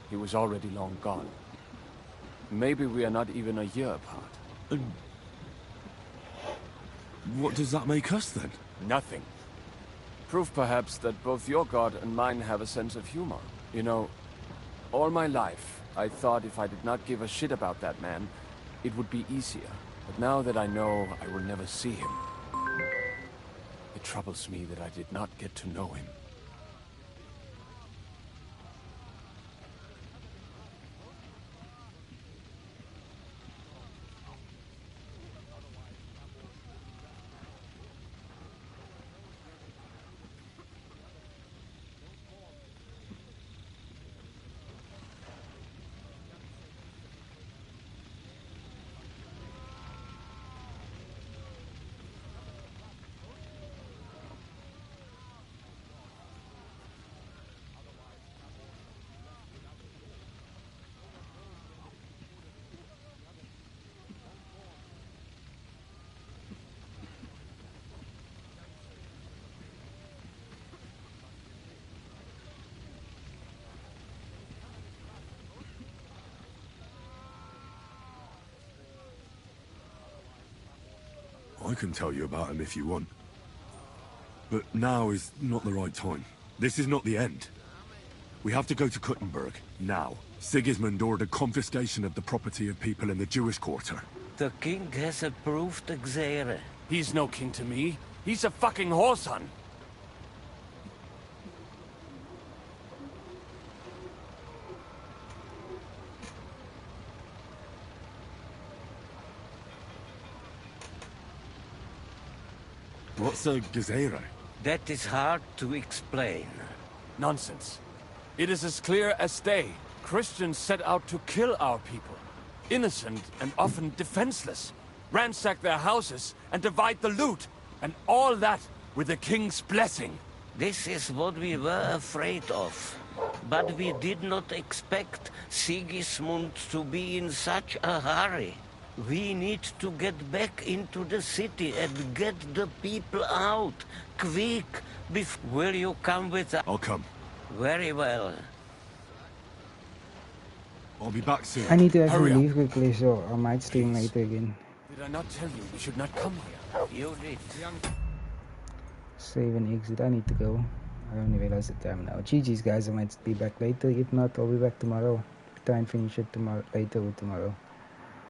he was already long gone. Maybe we are not even a year apart. And what does that make us, then? Nothing. Proof, perhaps, that both your god and mine have a sense of humor. You know, all my life, I thought if I did not give a shit about that man, it would be easier. But now that I know I will never see him, it troubles me that I did not get to know him. I can tell you about him if you want. But now is not the right time. This is not the end. We have to go to Kuttenberg, now. Sigismund ordered confiscation of the property of people in the Jewish quarter. The king has approved Xere. He's no king to me. He's a fucking whoreson. What's a Gezerah? That is hard to explain. Nonsense. It is as clear as day. Christians set out to kill our people. Innocent and often defenseless. Ransack their houses and divide the loot. And all that with the king's blessing. This is what we were afraid of. But we did not expect Sigismund to be in such a hurry. We need to get back into the city and get the people out. Quick! Will you come with us? I'll come. Very well. I'll be back soon. I need to actually leave quickly, so I might stream later again. Did I not tell you we should not come here? You did. Save and exit. I need to go. I only realized the time now. GG's guys, I might be back later. If not, I'll be back tomorrow. Try and finish it tomorrow, later or tomorrow.